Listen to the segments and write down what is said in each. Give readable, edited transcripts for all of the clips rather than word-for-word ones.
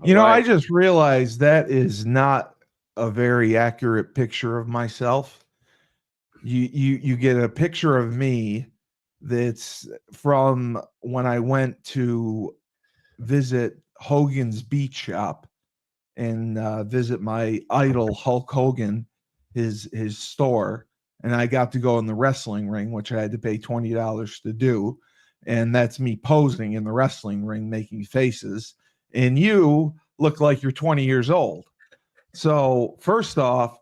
All I right. just realized that is not a very accurate picture of myself. You get a picture of me that's from when I went to visit Hogan's Beach Shop and visit my idol Hulk Hogan, his store, and I got to go in the wrestling ring, which I had to pay $20 to do, and that's me posing in the wrestling ring, making faces, and you look like you're 20 years old. So first off,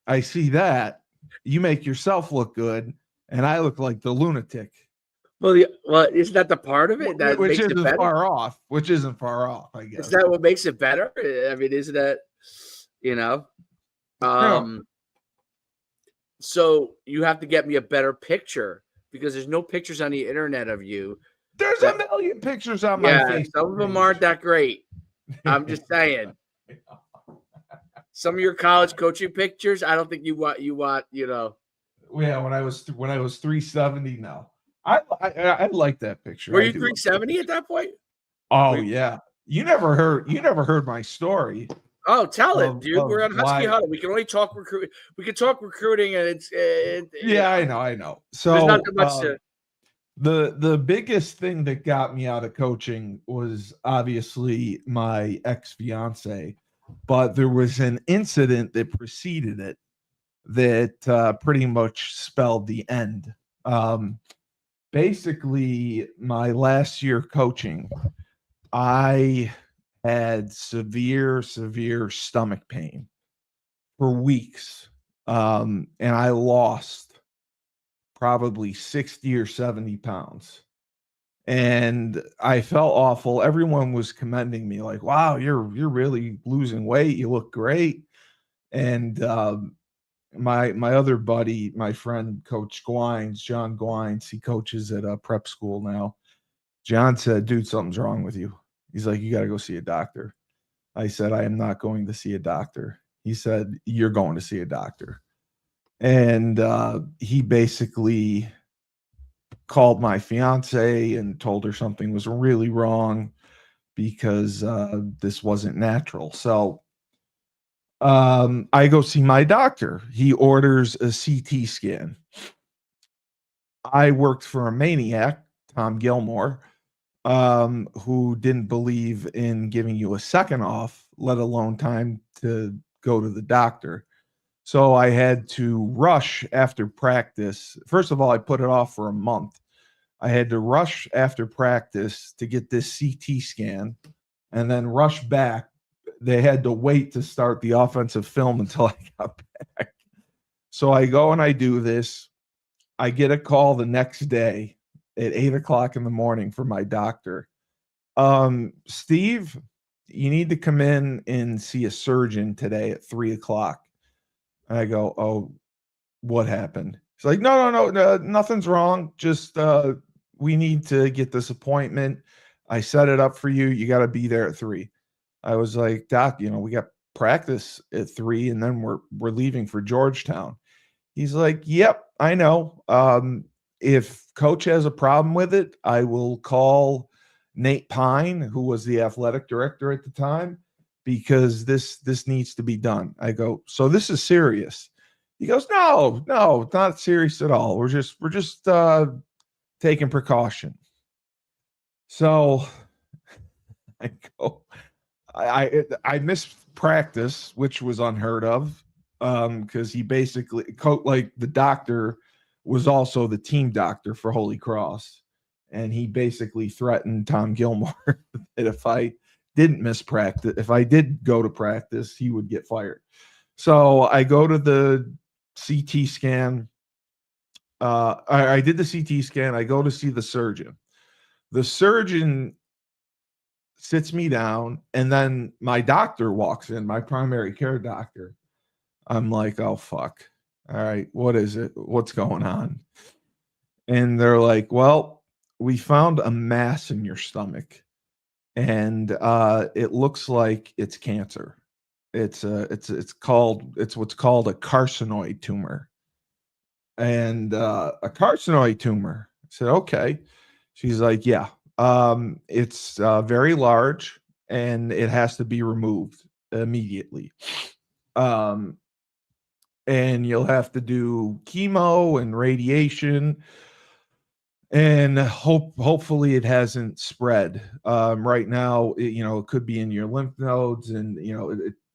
I see that you make yourself look good, and I look like the lunatic, Well, isn't that the part of it that which makes it isn't better? far off. Which isn't far off, I Is guess. that what makes it better? I mean, isn't that, you know? You know, Um, so you have to get me a better picture because there's no pictures on the internet of you there's that, a million pictures on my yeah, Facebook some of them aren't page. that great. I'm just saying. Some of your college coaching pictures, I don't think you want. Yeah, when I was 370 now. I like that picture. Were I you do like that 370 at picture. that point? Were Oh you, yeah. You never heard my story oh, tell it, of dude. We're of on Husky why. Huddle. We can only talk recruit. We can talk recruiting, and Yeah, I know. there's not So too much to. the biggest thing that got me out of coaching was obviously my ex-fiance, but there was an incident that preceded it that pretty much spelled the end. Um, Basically, my last year coaching, I had severe stomach pain for weeks. And I lost probably 60 or 70 pounds. And I felt awful. Everyone was commending me, like, wow, you're really losing weight. You look great. And my other buddy, my friend, Coach Gwines, John Gwines, he coaches at a prep school now. John said, dude, something's wrong with you. He's like, you got to go see a doctor. I said, I am not going to see a doctor. He said, you're going to see a doctor. And he basically called my fiance and told her something was really wrong because this wasn't natural. So I go see my doctor. He orders a CT scan. I worked for a maniac, Tom Gilmore, who didn't believe in giving you a second off, let alone time to go to the doctor. So I had to rush after practice. First of all, I put it off for a month. I had to rush after practice to get this CT scan and then rush back. They had to wait to start the offensive film until I got back. So I go and I do this. I get a call the next day at 8 o'clock in the morning from my doctor. Steve, you need to come in and see a surgeon today at 3 o'clock. And I go, oh, what happened? He's like, no, nothing's wrong. Just we need to get this appointment. I set it up for you. You got to be there at 3. I was like, Doc, we got practice at 3, and then we're leaving for Georgetown. He's like, yep, I know. If coach has a problem with it, I will call Nate Pine, who was the athletic director at the time, because this needs to be done. I go, so this is serious. He goes, no, it's not serious at all. We're just taking precaution. So I go, I missed practice, which was unheard of, because he basically like the doctor was also the team doctor for Holy Cross, and he basically threatened Tom Gilmore that if I didn't miss practice, if I did go to practice, he would get fired. So I go to the CT scan. I did the CT scan. I go to see the surgeon. The surgeon sits me down, and then my doctor walks in, my primary care doctor. I'm like, oh fuck. All right, what is it? What's going on? And they're like, well, we found a mass in your stomach, and it looks like it's cancer. It's what's called a carcinoid tumor. And a carcinoid tumor. I said, okay. She's like, yeah. It's very large. and it has to be removed immediately. And you'll have to do chemo and radiation, and hopefully it hasn't spread. Right now, it could be in your lymph nodes, and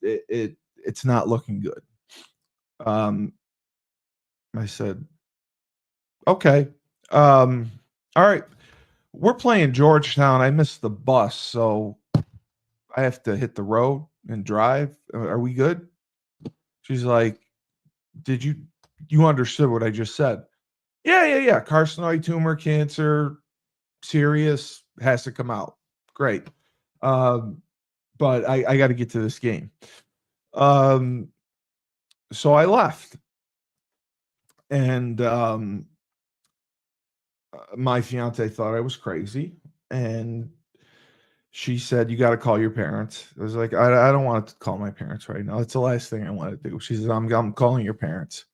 it's not looking good. I said, okay. All right. We're playing Georgetown. I missed the bus, so I have to hit the road and drive. Are we good? She's like, you understood what I just said? Yeah. Carcinoid tumor, cancer, serious, has to come out. Great. But I got to get to this game. So I left, and my fiance thought I was crazy, and she said, "You got to call your parents." I was like, I don't want to call my parents right now. It's the last thing I want to do. She says, I'm calling your parents.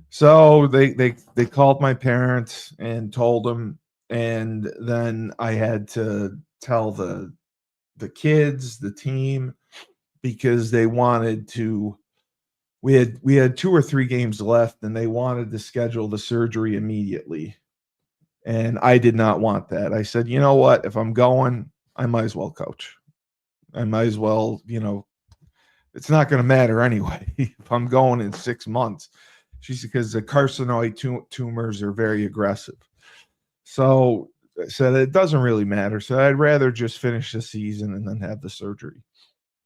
So they called my parents and told them, and then I had to tell the kids, the team, because they wanted to. We had 2 or 3 games left, and they wanted to schedule the surgery immediately. And I did not want that. I said, you know what? If I'm going, I might as well coach. I might as well, it's not going to matter anyway if I'm going in 6 months. She's because the carcinoid tumors are very aggressive. So I said, it doesn't really matter. So I'd rather just finish the season and then have the surgery.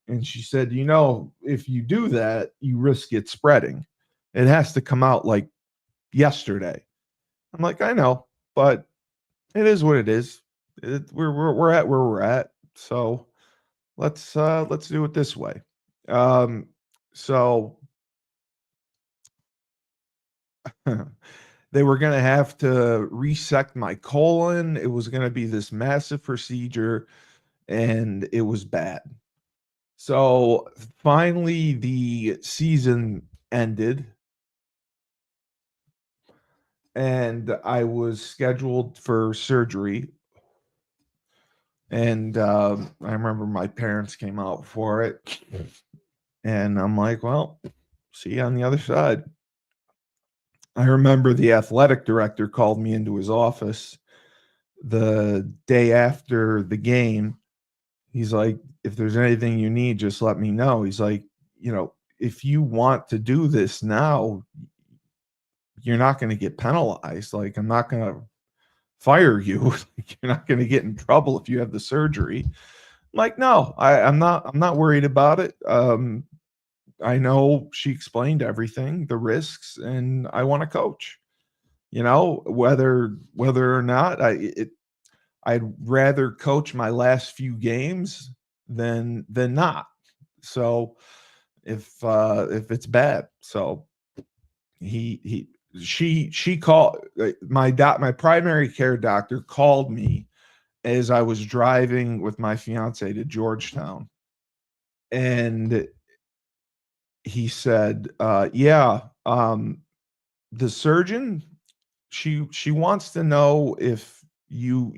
And she said, if you do that, you risk it spreading. It has to come out like yesterday. I'm like, I know, but it is what it is. We're at where we're at. So let's do it this way. So they were going to have to resect my colon. It was going to be this massive procedure, and it was bad. So finally the season ended, and I was scheduled for surgery. And I remember my parents came out for it, and I'm like, well, see you on the other side. I remember the athletic director called me into his office the day after the game. He's like, if there's anything you need, just let me know. He's like, if you want to do this now, you're not going to get penalized. Like, I'm not going to fire you. You're not going to get in trouble if you have the surgery. I'm like, no, I'm not worried about it. I know she explained everything, the risks, and I want to coach. Whether or not I'd rather coach my last few games than not. So if it's bad, so she called my primary care doctor called me as I was driving with my fiance to Georgetown, and he said, the surgeon, she wants to know if you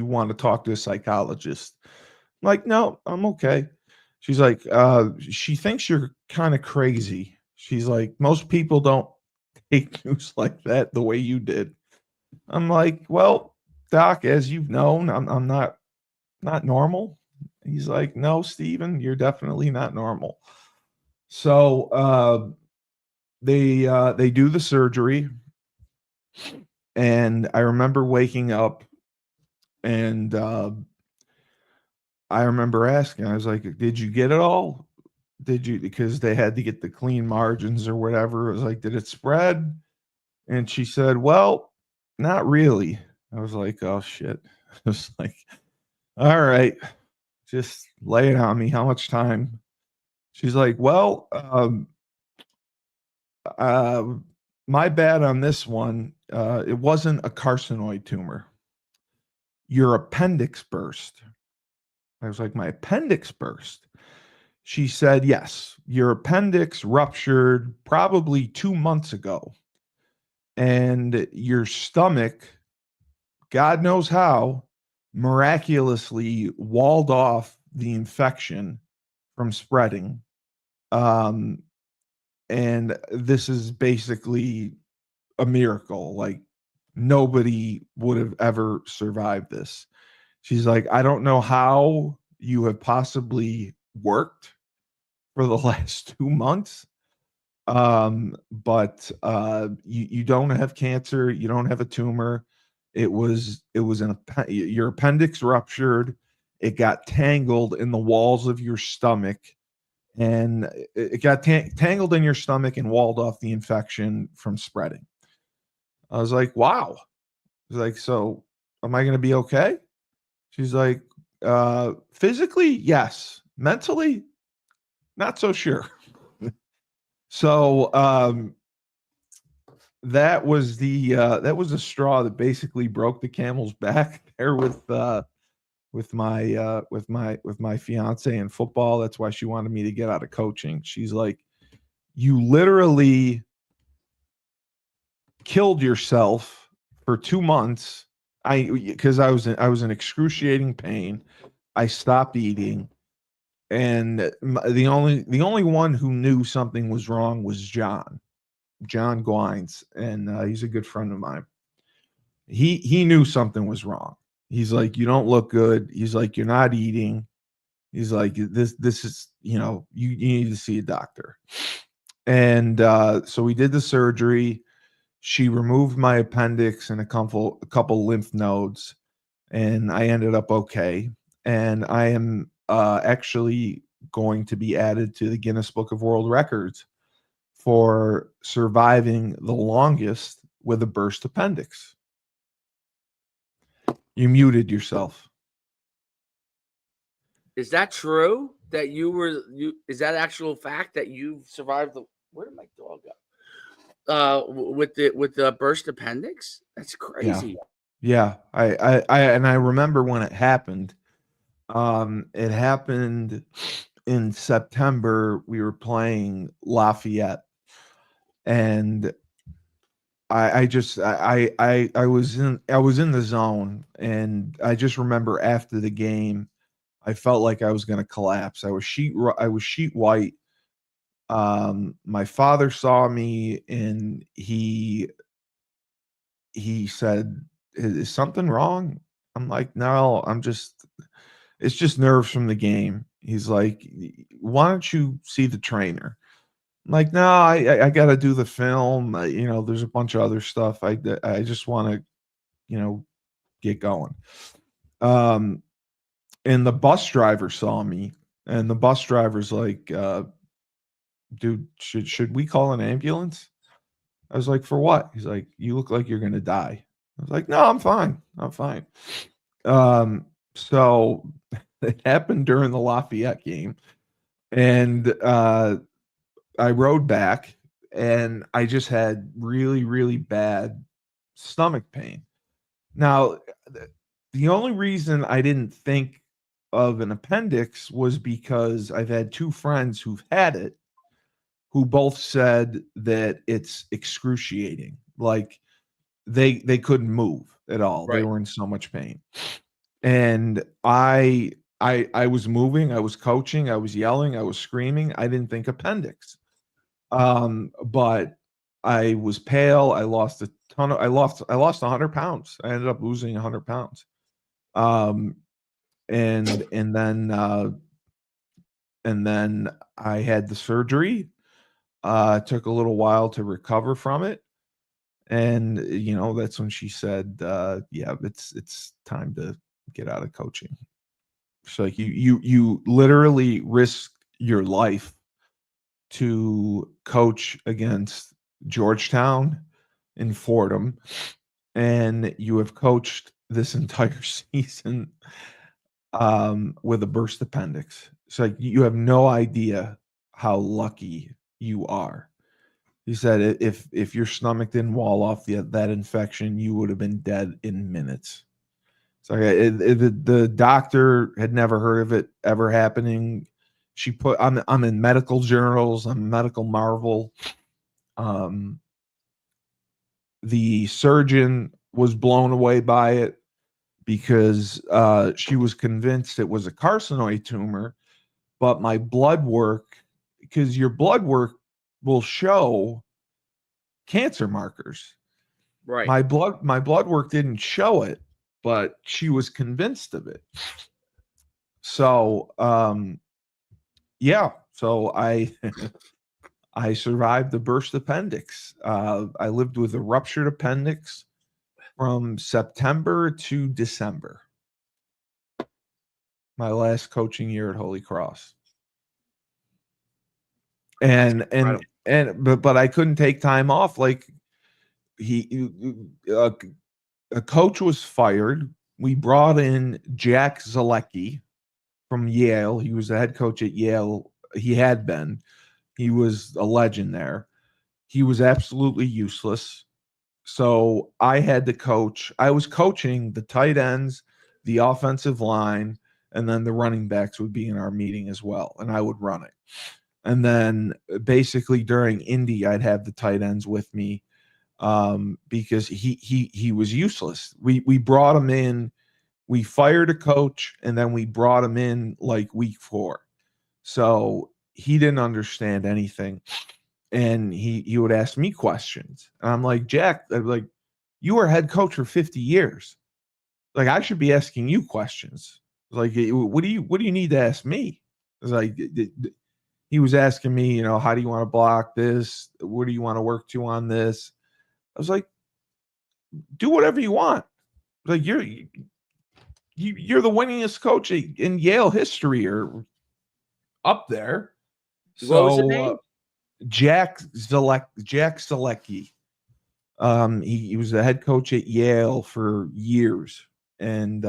want to talk to a psychologist. I'm like, no, I'm okay. She's like, she thinks you're kind of crazy. She's like, most people don't take news like that the way you did. I'm like, well, doc, as you've known, I'm not normal. He's like, no, Steven, you're definitely not normal. So they do the surgery, and I remember waking up, and I remember asking, I was like, did you get it all? Did you, because they had to get the clean margins or whatever. It was like, did it spread? And she said, well, not really. I was like, oh shit. I was like, all right, just lay it on me. How much time? She's like, well, my bad on this one. It wasn't a carcinoid tumor. Your appendix burst. I was like, my appendix burst. She said, yes, your appendix ruptured probably 2 months ago. And your stomach, God knows how, miraculously walled off the infection from spreading. And this is basically a miracle. Like, nobody would have ever survived this. She's like, I don't know how you have possibly worked for the last 2 months. But you don't have cancer, you don't have a tumor. It was your appendix ruptured. It got tangled in the walls of your stomach, and it got tangled in your stomach and walled off the infection from spreading. I was like, wow. I was like, so am I going to be okay? She's like, physically, yes. Mentally, not so sure. So that was the straw that basically broke the camel's back there with my fiance in football. That's why she wanted me to get out of coaching. She's like, you literally killed yourself for 2 months. Because I was in excruciating pain. I stopped eating, and the only one who knew something was wrong was John Gwines, and he's a good friend of mine. He knew something was wrong. He's like, you don't look good. He's like, you're not eating. He's like, this is, you need to see a doctor. And so we did the surgery. She removed my appendix and a couple lymph nodes, and I ended up okay. And I am actually going to be added to the Guinness Book of World Records for surviving the longest with a burst appendix. You muted yourself. Is that true? That is that actual fact that you survived where did my dog go? With the burst appendix? That's crazy. Yeah. I remember when it happened. It happened in September. We were playing Lafayette, and I was in the zone, and I just remember after the game, I felt like I was going to collapse. I was sheet white. My father saw me, and he said, "Is something wrong?" I'm like, "No, it's just nerves from the game." He's like, "Why don't you see the trainer?" I'm like, "No, I got to do the film. There's a bunch of other stuff. I just want to, get going." And the bus driver saw me, and the bus driver's like, "Dude, should we call an ambulance?" I was like, "For what?" He's like, "You look like you're gonna die." I was like, "No, I'm fine. I'm fine." So it happened during the Lafayette game, and I rode back, and I just had really, really bad stomach pain. Now, the only reason I didn't think of an appendix was because I've had 2 friends who've had it, who both said that it's excruciating. Like, they couldn't move at all. They Right. were in so much pain. And I was moving, I was coaching, I was yelling, I was screaming. I didn't think appendix. But I was pale. I lost 100 pounds. I ended up losing 100 pounds. And then I had the surgery. It took a little while to recover from it. And, that's when she said, yeah, it's time to get out of coaching. So like you literally risk your life to coach against Georgetown in Fordham, and you have coached this entire season with a burst appendix. So like, you have no idea how lucky you are. He said if your stomach didn't wall off that infection, you would have been dead in minutes. So the doctor had never heard of it ever happening. She put I'm in medical journals. I'm medical marvel. The surgeon was blown away by it because she was convinced it was a carcinoid tumor, but my blood work, because your blood work will show cancer markers. Right. My blood work didn't show it, but she was convinced of it. So yeah, so I I survived the burst appendix. I lived with a ruptured appendix from September to December. My last coaching year at Holy Cross. But I couldn't take time off. Like a coach was fired. We brought in Jack Zalecki from Yale. He was the head coach at Yale. He had been. He was a legend there. He was absolutely useless. So I had to coach. I was coaching the tight ends, the offensive line, and then the running backs would be in our meeting as well, and I would run it. And then basically during Indy, I'd have the tight ends with me because he was useless. We brought him in. We fired a coach, and then we brought him in like week 4. So he didn't understand anything. And he would ask me questions. And I'm like, Jack, I'm like, you were head coach for 50 years. Like, I should be asking you questions. Like, what do you need to ask me? It's like, he was asking me, how do you want to block this? What do you want to work to on this? I was like, do whatever you want. Like, you're the winningest coach in Yale history, or up there. What was the name? Jack Zalecki. He was the head coach at Yale for years, and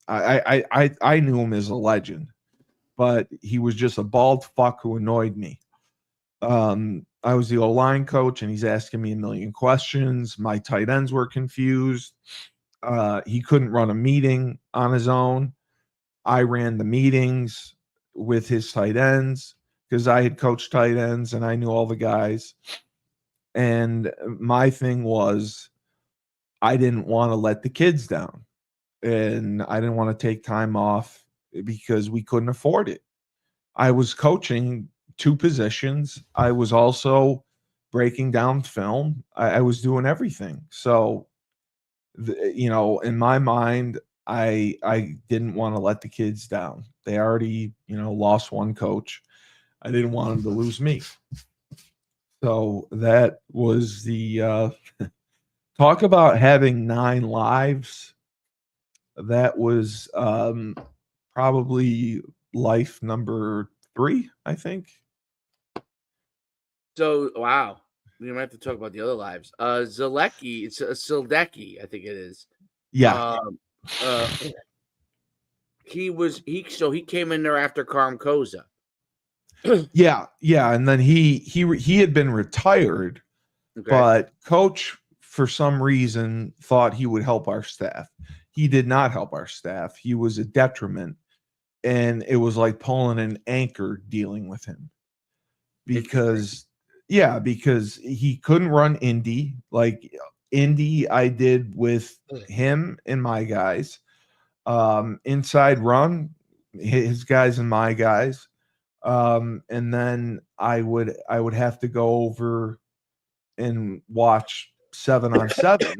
I knew him as a legend, but he was just a bald fuck who annoyed me. I was the O-line coach, and he's asking me a million questions. My tight ends were confused. He couldn't run a meeting on his own. I ran the meetings with his tight ends because I had coached tight ends and I knew all the guys. And my thing was, I didn't want to let the kids down, and I didn't want to take time off because we couldn't afford it. I was coaching 2 positions. I was also breaking down film. I was doing everything. So, in my mind, I didn't want to let the kids down. They already, lost one coach. I didn't want them to lose me. So that was the talk about having 9 lives. That was probably life number 3, I think. So wow, we might have to talk about the other lives. Zalecki, it's Sildecki, I think it is. Yeah. He came in there after Karamkoza. Yeah, and then he had been retired, Okay. but coach for some reason thought he would help our staff. He did not help our staff. He was a detriment, and it was like pulling an anchor dealing with him. Because he couldn't run Indy. Like Indy I did with him and my guys. Inside run, his guys and my guys. And then I would have to go over and watch 7-on-7.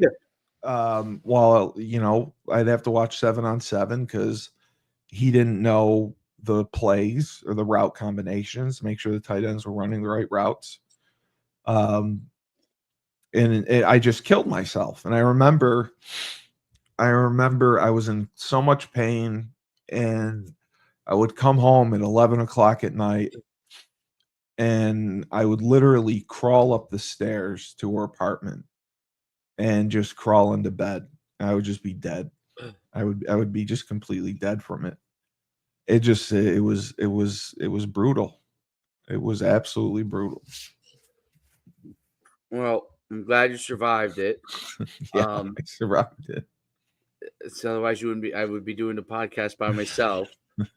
While I'd have to watch 7-on-7 because he didn't know the plays or the route combinations, make sure the tight ends were running the right routes. And I just killed myself. And I remember I was in so much pain, and I would come home at 11 o'clock at night, and I would literally crawl up the stairs to her apartment and just crawl into bed. I would just be dead. I would be just completely dead from it. It was brutal. It was absolutely brutal. Well, I'm glad you survived it. Yeah, I survived it. So otherwise, I would be doing the podcast by myself.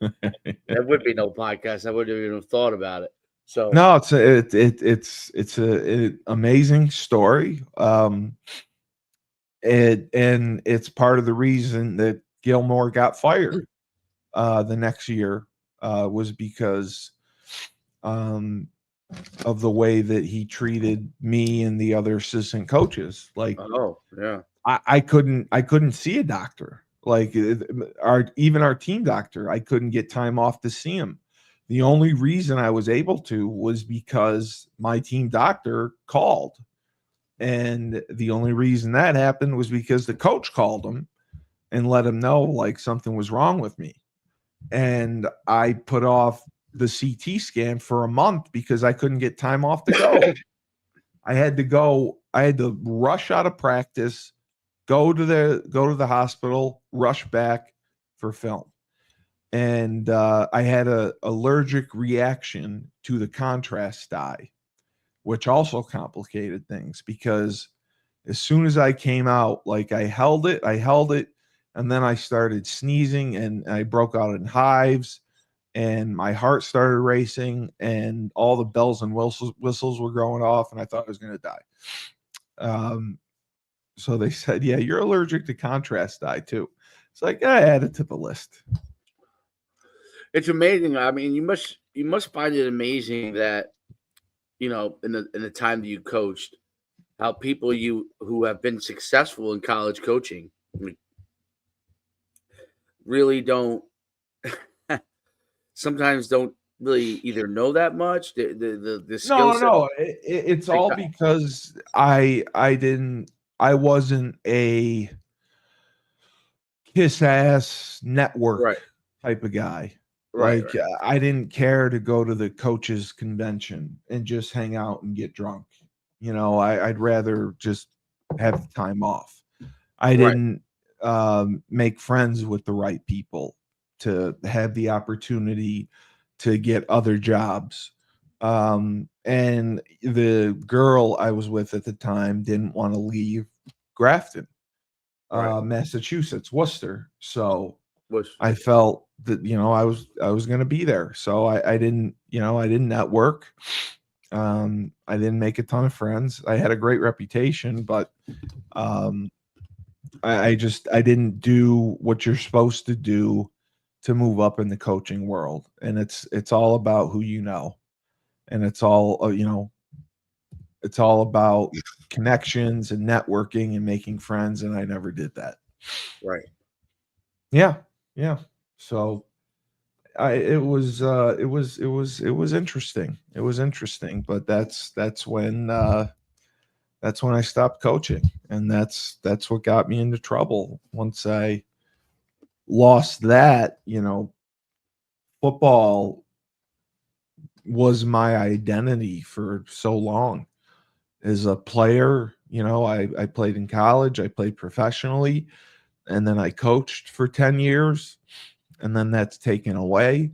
There would be no podcast. I wouldn't even have thought about it. So no, it's an amazing story. And it's part of the reason that Gilmore got fired the next year was because of the way that he treated me and the other assistant coaches. Like, Oh, yeah. I couldn't see a doctor. Like even our team doctor, I couldn't get time off to see him. The only reason I was able to was because my team doctor called. And the only reason that happened was because the coach called him and let him know like something was wrong with me. And I put off the CT scan for a month because I couldn't get time off to go. I had to rush out of practice, go to the hospital, rush back for film. And I had a allergic reaction to the contrast dye, which also complicated things because as soon as I came out, like I held it, and then I started sneezing and I broke out in hives and my heart started racing and all the bells and whistles were going off and I thought I was going to die. So they said, yeah, you're allergic to contrast dye too. It's like, I add it to the list. It's amazing. I mean, you must find it amazing that, in the time that you coached, how people who have been successful in college coaching really don't sometimes don't really either know that much the skill set. No, it's all because I wasn't a kiss ass network Right. type of guy. Right. Like I didn't care to go to the coaches convention and just hang out and get drunk. I'd rather just have time off. I Right. didn't make friends with the right people to have the opportunity to get other jobs. And the girl I was with at the time didn't want to leave Grafton, Right. Massachusetts, Worcester. So Was I felt that I was going to be there. So I didn't network. I didn't make a ton of friends. I had a great reputation, but I didn't do what you're supposed to do to move up in the coaching world. And it's all about who you know, and it's all it's all about connections and networking and making friends. And I never did that. right. Yeah, yeah. So it was interesting. It was interesting, but that's when I stopped coaching, and that's what got me into trouble. Once I lost that, football was my identity for so long. As a player, I played in college, I played professionally, and then I coached for 10 years, and then that's taken away.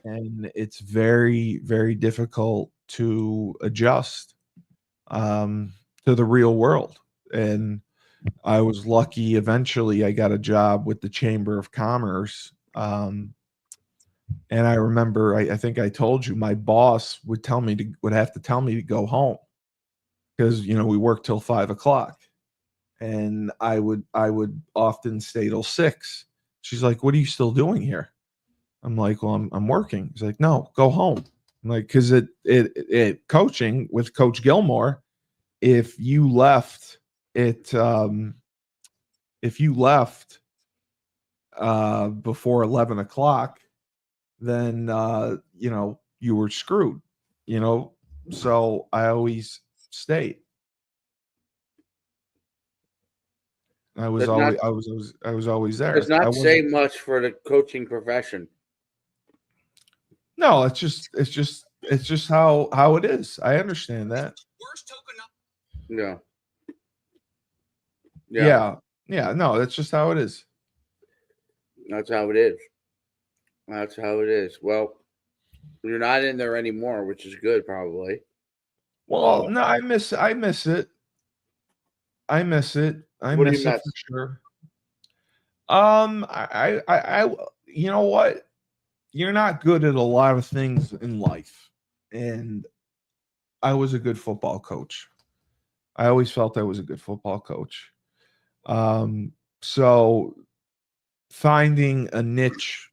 And it's very, very difficult to adjust to the real world. And I was lucky. Eventually, I got a job with the Chamber of Commerce. And I remember, I think I told you, my boss would have to tell me to go home because we worked till 5 o'clock, and I would often stay till 6. She's like, "What are you still doing here?" I'm like, "Well, I'm working." He's like, "No, go home." I'm like, because it coaching with Coach Gilmore, if you left it if you left before 11 o'clock, then you were screwed. So I always stayed. Does not I was always does there. I not say wasn't. much for the coaching profession. No, it's just how it is. I understand that. Yeah. Yeah. Yeah. Yeah, no, that's just how it is. That's how it is. That's how it is. Well, you're not in there anymore, which is good, probably. Well, no, I miss it. I miss it. I What do you miss it miss? for sure. You know what? You're not good at a lot of things in life. And I was a good football coach. I always felt I was a good football coach. So finding a niche,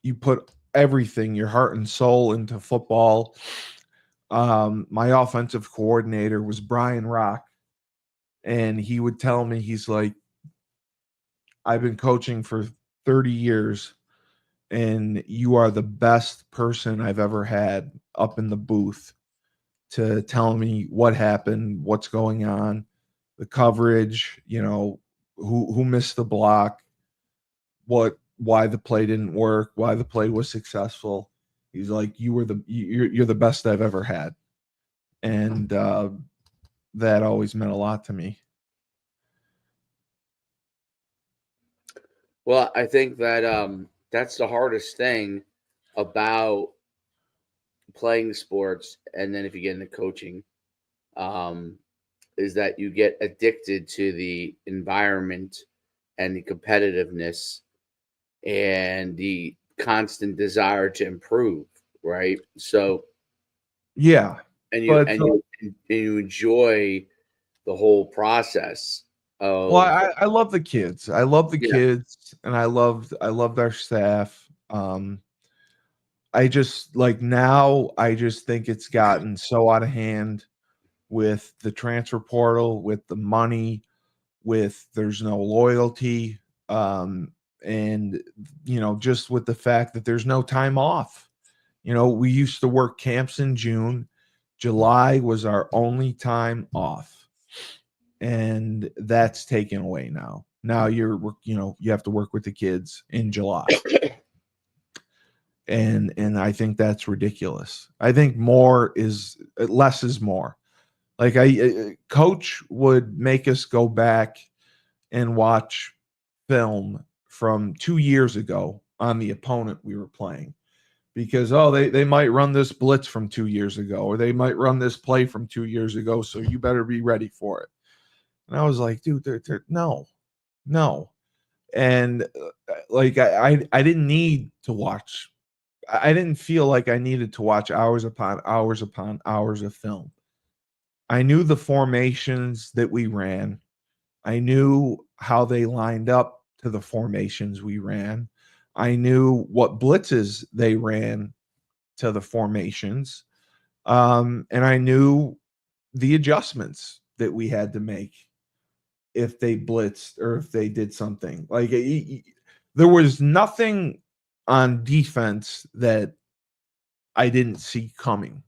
you put everything, your heart and soul into football. My offensive coordinator was Brian Rock, and he would tell me, he's like, I've been coaching for 30 years, and you are the best person I've ever had up in the booth to tell me what happened, what's going on, the coverage, who missed the block, why the play didn't work, why the play was successful. He's like, you're the best I've ever had. And that always meant a lot to me. Well, I think that that's the hardest thing about playing sports, and then if you get into coaching, um, is that you get addicted to the environment and the competitiveness and the constant desire to improve, right? So, Yeah, and you but and you and you enjoy the whole process well, of I love the kids. I love the yeah. kids, and I loved our staff. I just like now. I just think it's gotten so out of hand with the transfer portal, with the money, with there's no loyalty, and just with the fact that there's no time off. We used to work camps in June. July was our only time off, and that's taken away now. Now you have to work with the kids in July, and I think that's ridiculous. I think less is more. Like coach would make us go back and watch film from 2 years ago on the opponent we were playing, because they might run this blitz from 2 years ago, or they might run this play from 2 years ago, so you better be ready for it. And I was like, dude, no. And like I didn't need to watch. I didn't feel like I needed to watch hours upon hours of film. I knew the formations that we ran. I knew how they lined up to the formations we ran. I knew what blitzes they ran to the formations. And I knew the adjustments that we had to make if they blitzed or if they did something. Like there was nothing on defense that I didn't see coming.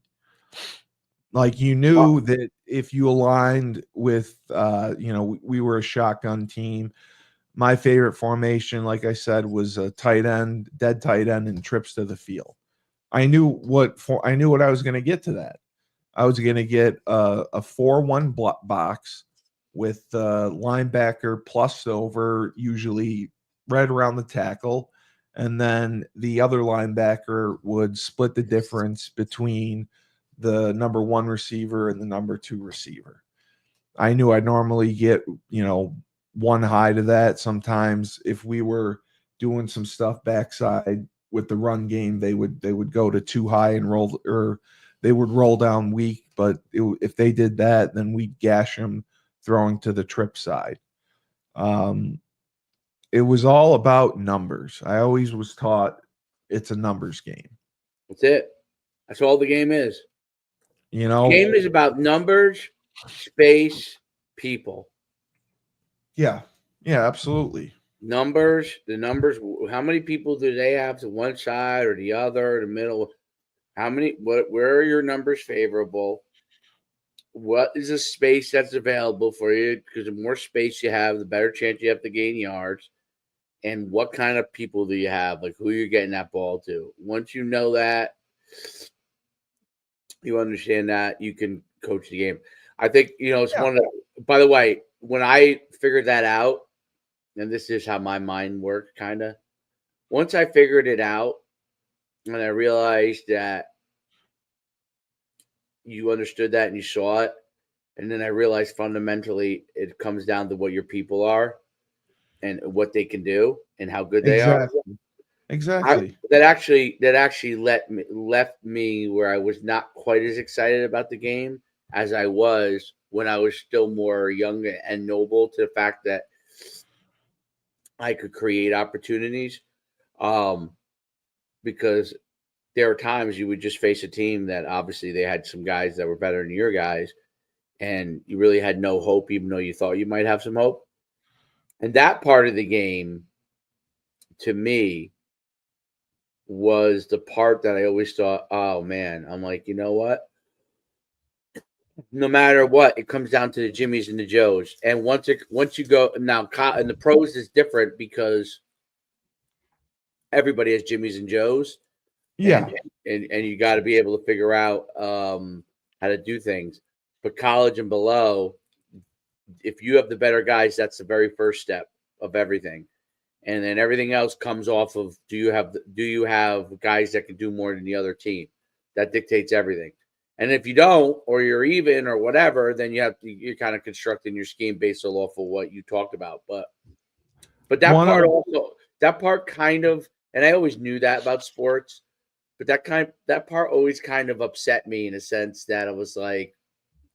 Like you knew that if you aligned with, we were a shotgun team. My favorite formation, like I said, was a tight end, dead tight end, and trips to the field. I knew what I was going to get to that. I was going to get a 4-1 box with the linebacker plus over, usually right around the tackle, and then the other linebacker would split the difference between the number one receiver and the number two receiver. I knew I'd normally get, one high to that. Sometimes if we were doing some stuff backside with the run game, they would go to too high and roll, or they would roll down weak. But if they did that, then we'd gash them throwing to the trip side. It was all about numbers. I always was taught it's a numbers game. That's it. That's all the game is. You The know? game is about numbers, space, people. Yeah. Yeah, absolutely. Numbers, the numbers. How many people do they have to one side or the other, the middle? How many? Where are your numbers favorable? What is the space that's available for you? Because the more space you have, the better chance you have to gain yards. And what kind of people do you have? Like who you're getting that ball to. Once you know that, you understand that, you can coach the game. I think it's Yeah. one of the. By the way, when I figured that out, and this is how my mind worked, kind of. Once I figured it out, and I realized that you understood that and you saw it, and then I realized fundamentally it comes down to what your people are and what they can do and how good they are. Exactly. Exactly. That actually left me where I was not quite as excited about the game as I was when I was still more young and noble to the fact that I could create opportunities. Because there are times you would just face a team that obviously they had some guys that were better than your guys, and you really had no hope, even though you thought you might have some hope. And that part of the game, to me, was the part that I always thought, oh man, I'm like, you know what? No matter what, it comes down to the Jimmies and the Joes. And once you go now, and the pros is different because everybody has Jimmies and Joes, and Yeah. and you got to be able to figure out how to do things. But college and below, if you have the better guys, that's the very first step of everything, and then everything else comes off of do you have guys that can do more than the other team? That dictates everything. And if you don't, or you're even, or whatever, then you're kind of constructing your scheme based off of what you talked about. But that part kind of, and I always knew that about sports, but that part always kind of upset me in a sense that I was like,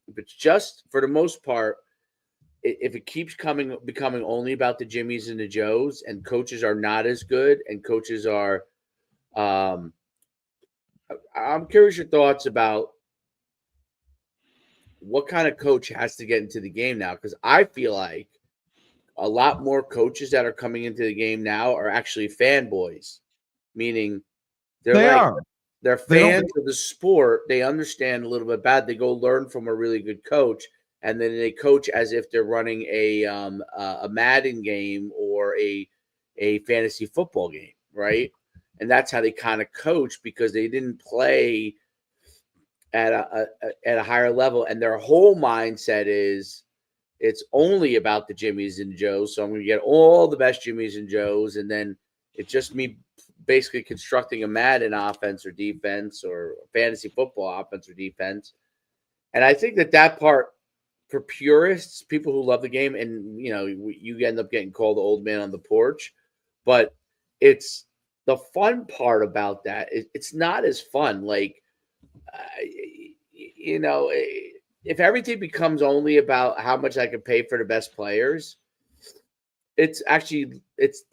if it's just for the most part, if it keeps becoming only about the Jimmies and the Joes, and coaches are not as good, and coaches are, um, I'm curious your thoughts about what kind of coach has to get into the game now, because I feel like a lot more coaches that are coming into the game now are actually fanboys, meaning they're They like are. they're They don't fans of the sport. They understand a little bit bad. They go learn from a really good coach, and then they coach as if they're running a Madden game or a fantasy football game, right? And that's how they kind of coach because they didn't play at a higher level, and their whole mindset is it's only about the Jimmies and Joes. So I'm going to get all the best Jimmies and Joes, and then it's just me basically constructing a Madden offense or defense or fantasy football offense or defense. And I think that part for purists, people who love the game, and you end up getting called the old man on the porch, but it's the fun part about that. It's not as fun. Like, uh, you know, if everything becomes only about how much I can pay for the best players, it's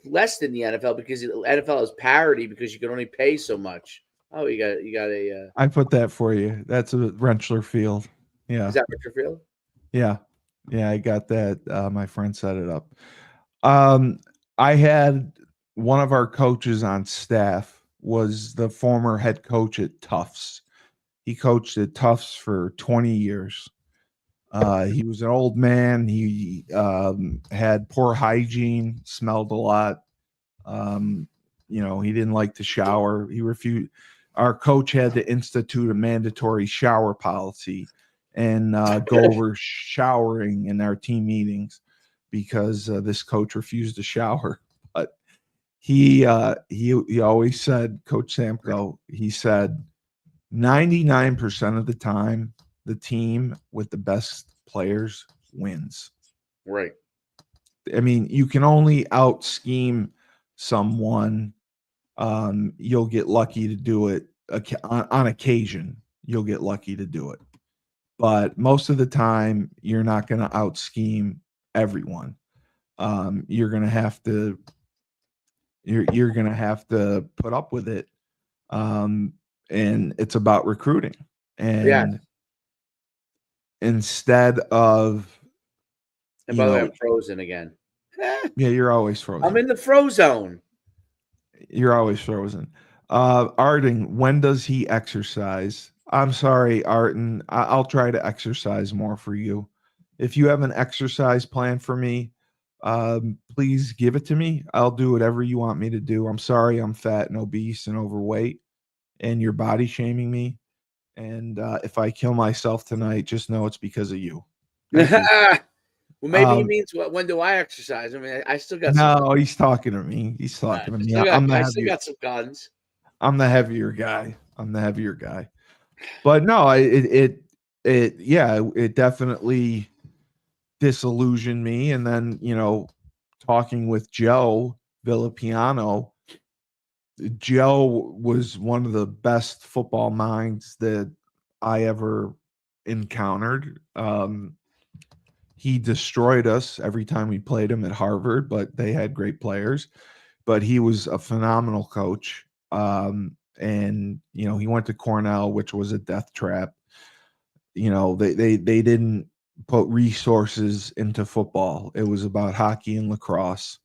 less than the NFL because the NFL is parity because you can only pay so much. Oh, you got a I put that for you. That's a Rentschler Field. is Yeah. that Richard Field? Yeah. Yeah, I got that. My friend set it up. Um, I had one of our coaches on staff was the former head coach at Tufts. He coached at Tufts for 20 years. He was an old man. He had poor hygiene, smelled a lot. Um, he didn't like to shower. He refused. Our coach had to institute a mandatory shower policy and go over showering in our team meetings because this coach refused to shower. But he always said, Coach Samko, he said 99% of the time, the team with the best players wins. Right. I mean, you can only out scheme someone. You'll get lucky to do it on occasion. You'll get lucky to do it, but most of the time, you're not going to out scheme everyone. You're going to have to. You're going to have to put up with it. And it's about recruiting. Yeah. And instead of, And you by the way, know, I'm frozen again. yeah, you're always I'm frozen. in the frozone. You're always frozen. Arden, when does he exercise? I'm sorry, Arden. I'll try to exercise more for you. If you have an exercise plan for me, please give it to me. I'll do whatever you want me to do. I'm sorry I'm fat and obese and overweight and you're body shaming me. And if I kill myself tonight, just know it's because of you. Thank you. Well, maybe he means when do I exercise? I mean, I still got some. No, he's talking to me. He's talking to me. I still got some guns. I'm the heavier guy. I'm the heavier guy. But no, it definitely disillusioned me. And then, talking with Joe Villapiano, Joe was one of the best football minds that I ever encountered. He destroyed us every time we played him at Harvard, but they had great players. But he was a phenomenal coach. And he went to Cornell, which was a death trap. They didn't put resources into football. It was about hockey and lacrosse.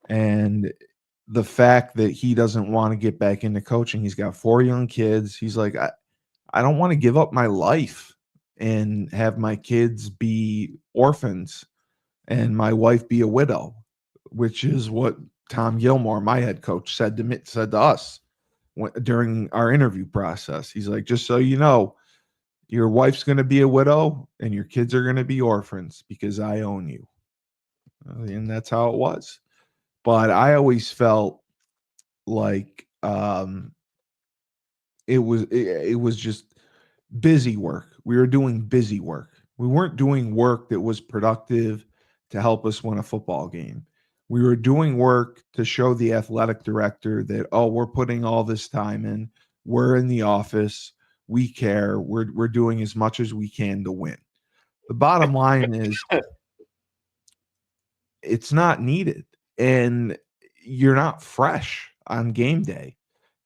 And the fact that he doesn't want to get back into coaching, he's got 4 young kids. He's like, I don't want to give up my life and have my kids be orphans and my wife be a widow, which is what Tom Gilmore, my head coach, said to us during our interview process. He's like, just so you know, your wife's going to be a widow and your kids are going to be orphans because I own you. And that's how it was. But I always felt like it was just busy work. We were doing busy work. We weren't doing work that was productive to help us win a football game. We were doing work to show the athletic director that, oh, we're putting all this time in. We're in the office. We care. We're doing as much as we can to win. The bottom line is it's not needed. And you're not fresh on game day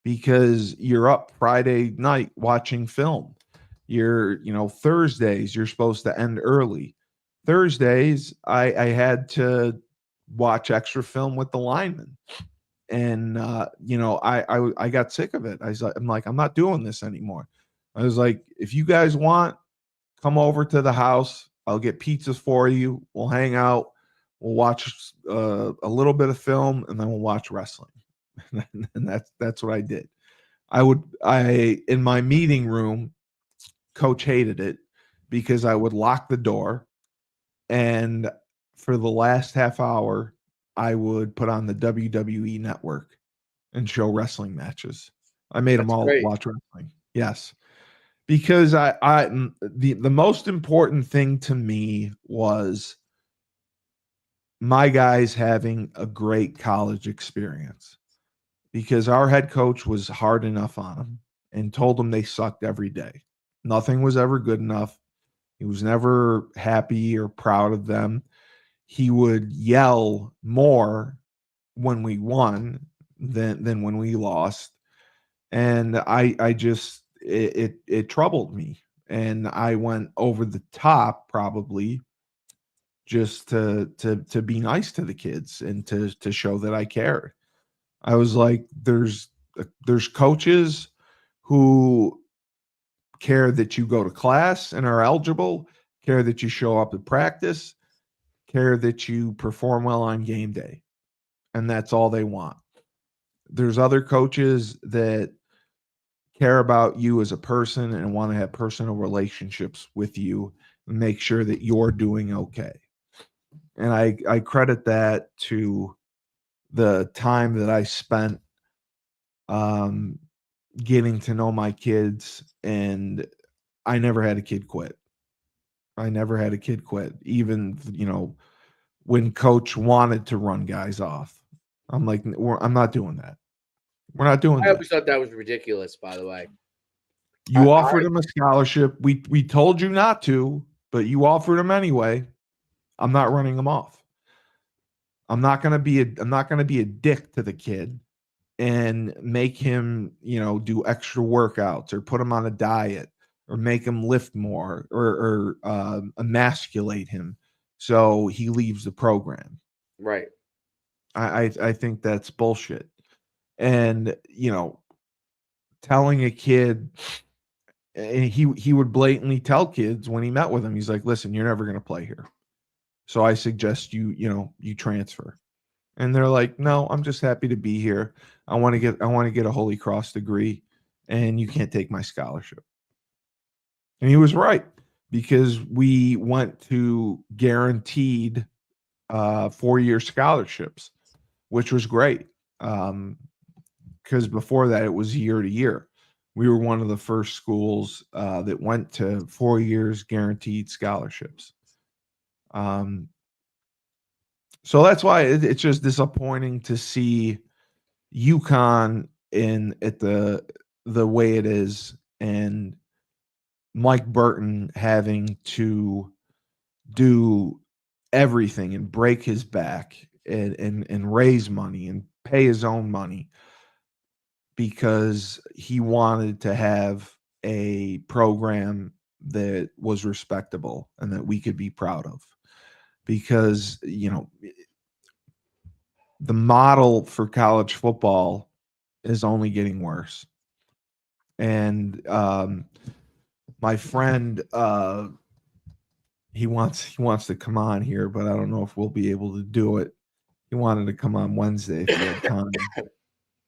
because you're up Friday night watching film. Thursdays, you're supposed to end early. Thursdays, I had to watch extra film with the linemen. And, I got sick of it. I'm like, I'm not doing this anymore. I was like, if you guys want, come over to the house. I'll get pizzas for you. We'll hang out. We'll watch a little bit of film, and then we'll watch wrestling. And that's what I did. In my meeting room, coach hated it because I would lock the door, and for the last half hour, I would put on the WWE network and show wrestling matches. I made them all great. watch wrestling. Yes. Because the most important thing to me was my guys having a great college experience, because our head coach was hard enough on them and told them they sucked every day. Nothing was ever good enough. He was never happy or proud of them. He would yell more when we won than when we lost. And I just it troubled me. And I went over the top probably just to be nice to the kids and to show that I cared. I was like, there's coaches who care that you go to class and are eligible, care that you show up at practice, care that you perform well on game day. And that's all they want. There's other coaches that care about you as a person and want to have personal relationships with you and make sure that you're doing okay. And I credit that to the time that I spent getting to know my kids, and I never had a kid quit. I never had a kid quit, even when coach wanted to run guys off. I'm like, I'm not doing that. We're not doing I that. always thought that was ridiculous, by the way. You offered him a scholarship. We told you not to, but you offered him anyway. I'm not running him off. I'm not gonna be a dick to the kid and make him, do extra workouts or put him on a diet or make him lift more or emasculate him so he leaves the program. Right. I think that's bullshit. And telling a kid, and he would blatantly tell kids when he met with them, he's like, listen, you're never going to play here, so I suggest you transfer. And they're like, no, I'm just happy to be here. I want to get a Holy Cross degree, and you can't take my scholarship. And he was right, because we went to guaranteed 4-year scholarships, which was great. Because before that, it was year to year. We were one of the first schools that went to 4 years guaranteed scholarships. So that's why it's just disappointing to see UConn at the way it is, and Mike Burton having to do everything and break his back and raise money and pay his own money because he wanted to have a program that was respectable and that we could be proud of. Because, the model for college football is only getting worse. And my friend, he wants to come on here, but I don't know if we'll be able to do it. He wanted to come on Wednesday if he had time.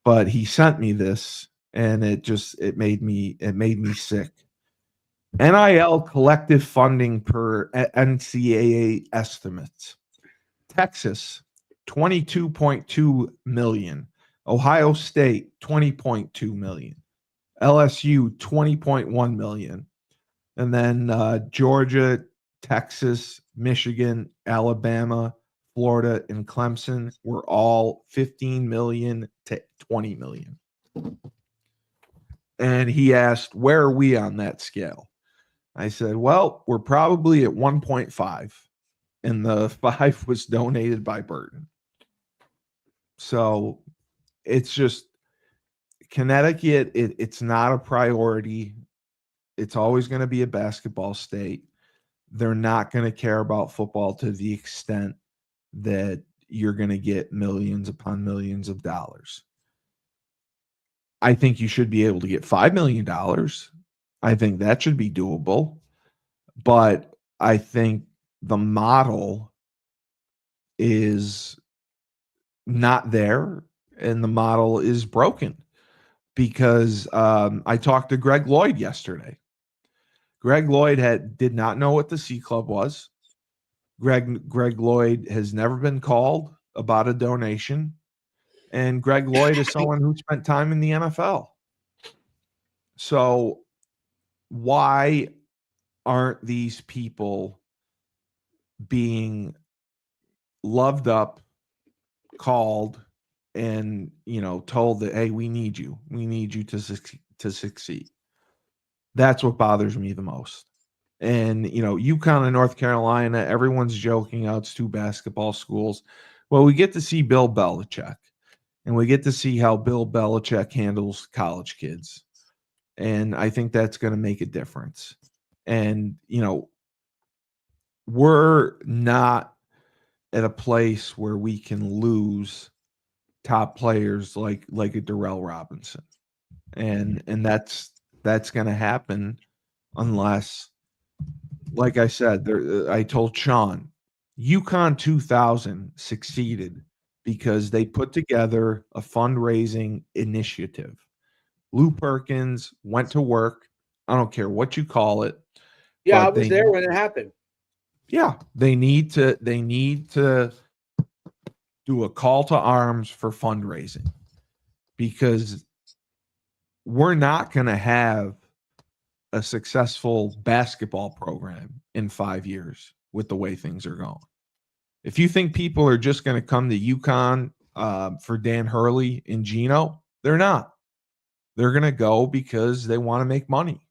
But he sent me this, and it made me sick. NIL collective funding per NCAA estimates. Texas, 22.2 million. Ohio State, 20.2 million. LSU, 20.1 million. And then Georgia, Texas, Michigan, Alabama, Florida, and Clemson were all 15 million to 20 million. And he asked, where are we on that scale? I said, well, we're probably at 1.5. And the 5 was donated by Burton. So it's just Connecticut, it's not a priority. It's always going to be a basketball state. They're not going to care about football to the extent that you're going to get millions upon millions of dollars. I think you should be able to get $5 million. I think that should be doable. But I think the model is not there, and the model is broken because I talked to Greg Lloyd yesterday. Greg Lloyd did not know what the C Club was. Greg Lloyd has never been called about a donation, and Greg Lloyd is someone who spent time in the NFL. So why aren't these people being loved up, called, and told that, hey, we need you to succeed? That's what bothers me the most. And UConn and North Carolina, everyone's joking out it's 2 basketball schools. Well, we get to see Bill Belichick, and we get to see how Bill Belichick handles college kids, and I think that's going to make a difference. And we're not at a place where we can lose top players like a Darrell Robinson. And that's going to happen unless, like I said, I told Sean, UConn 2000 succeeded because they put together a fundraising initiative. Lou Perkins went to work. I don't care what you call it. Yeah, I was there when it happened. Yeah, they need to do a call to arms for fundraising, because we're not going to have a successful basketball program in 5 years with the way things are going. If you think people are just going to come to UConn for Dan Hurley and Gino, they're not. They're going to go because they want to make money.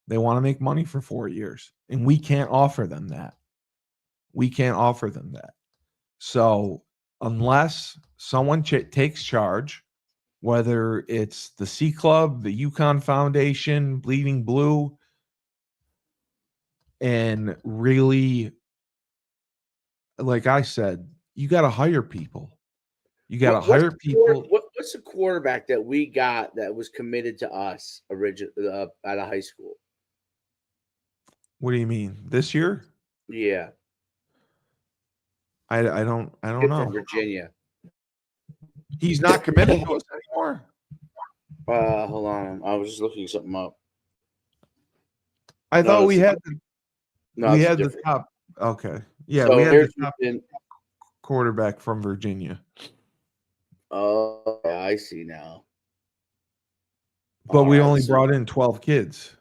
They want to make money for 4 years, and we can't offer them that. We can't offer them that. So unless someone takes charge, whether it's the C Club, the UConn Foundation, Bleeding Blue, and really, like I said, you got to hire people. You got to hire people. What's the quarterback that we got that was committed to us originally out of high school? What do you mean? This year? Yeah. I don't know. From Virginia. He's not committed to us anymore. Hold on. I was just looking something up. I thought we had the top. Okay. Yeah, so we had the top quarterback from Virginia. Oh, yeah, I see now. But we only brought in 12 kids.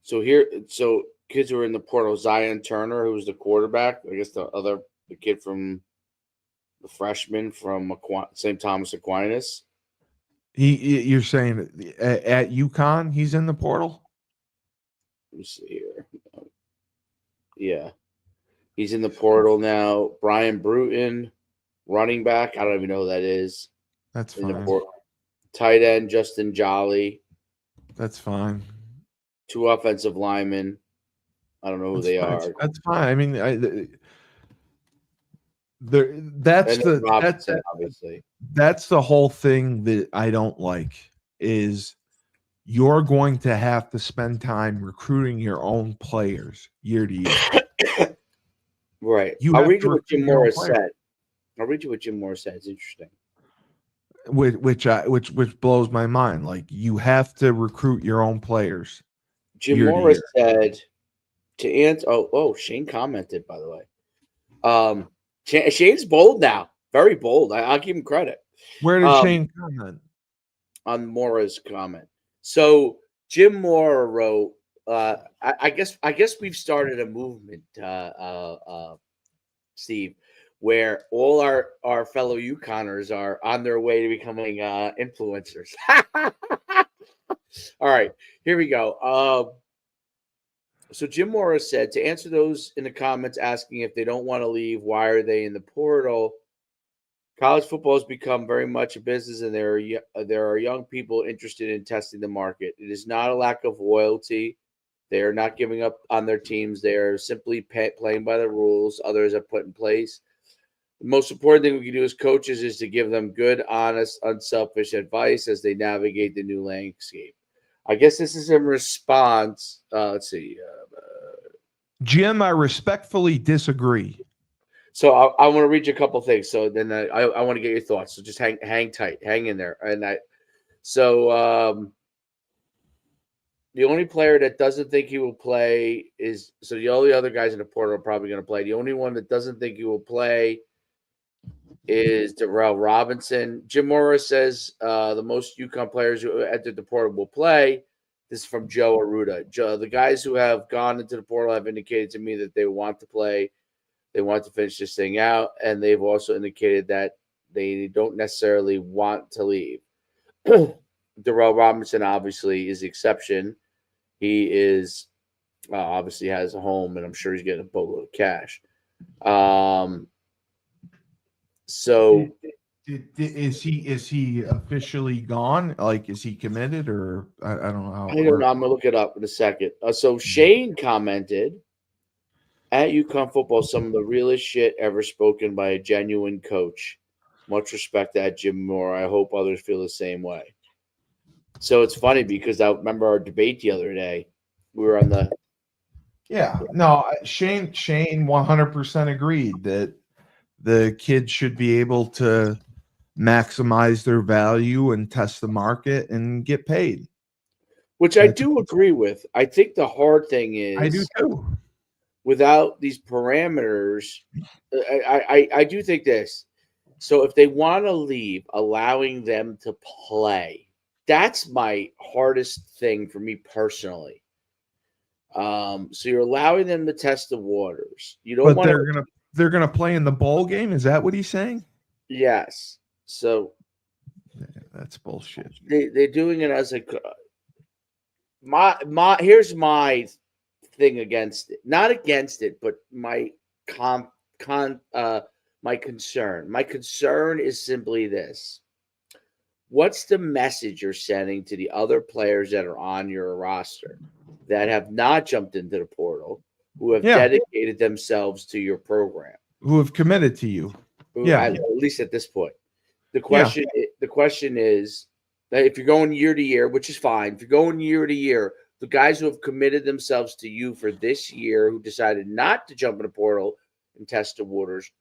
So kids who were in the portal, Zion Turner, who was the quarterback. I guess the kid from the freshman from St. Thomas Aquinas. You're saying at UConn, he's in the portal? Let me see here. Yeah. He's in the portal now. Brian Bruton, running back. I don't even know who that is. That's In the fine. portal. Tight end, Justin Jolly. That's fine. 2 offensive linemen. I don't know who they are. That's fine. I mean, And then Robinson, obviously. that's the whole thing that I don't like is you're going to have to spend time recruiting your own players year to year. Right. I'll read you what Jim Morris said. It's interesting. Which blows my mind. Like you have to recruit your own players. Jim Morris said to answer. Oh, Shane commented, by the way. Shane's bold now. Very bold. I'll give him credit. Where did Shane comment? On Mora's comment. So Jim Mora wrote, I guess we've started a movement, Steve, where all our fellow UConners are on their way to becoming influencers. All right, here we go. So Jim Morris said, to answer those in the comments asking if they don't want to leave, why are they in the portal? College football has become very much a business, and there are young people interested in testing the market. It is not a lack of loyalty. They are not giving up on their teams. They are simply playing by the rules others have put in place. The most important thing we can do as coaches is to give them good, honest, unselfish advice as they navigate the new landscape. I guess this is in response. Let's see. Jim, I respectfully disagree. So I want to read you a couple things. So then I want to get your thoughts. So just hang tight, hang in there. And the only player that doesn't think he will play is the only other guys in the portal are probably going to play. The only one that doesn't think he will play is Darrell Robinson. Jim Morris says the most UConn players who entered the portal will play. This is from Joe Aruda. The guys who have gone into the portal have indicated to me that they want to play. They want to finish this thing out, and they've also indicated that they don't necessarily want to leave. Darrell Robinson obviously is the exception. He is obviously has a home, and I'm sure he's getting a boatload of cash. So is he officially gone? Like, is he committed, or I don't know how I don't know. I'm gonna look it up in a second. So Shane commented, at UConn football, some of the realest shit ever spoken by a genuine coach. Much respect to Jim Moore. I hope others feel the same way. So it's funny because I remember our debate the other day. We were on the. Yeah, no, Shane 100% agreed that the kids should be able to maximize their value and test the market and get paid. Which I do agree with. I think the hard thing is. I do too. Without these parameters, I do think this. So if they want to leave, allowing them to play, that's my hardest thing for me personally. So you're allowing them to test the waters. You don't want they're gonna play in the bowl game. Is that what he's saying? Yes. So that's bullshit. They're doing it as a here's my thing against it. Not against it, but my my concern. My concern is simply this. What's the message you're sending to the other players that are on your roster that have not jumped into the portal, who have dedicated themselves to your program? Who have committed to you? At least at this point. The question is that if you're going year to year, which is fine, if you're going year to year, the guys who have committed themselves to you for this year, who decided not to jump in the portal and test the waters,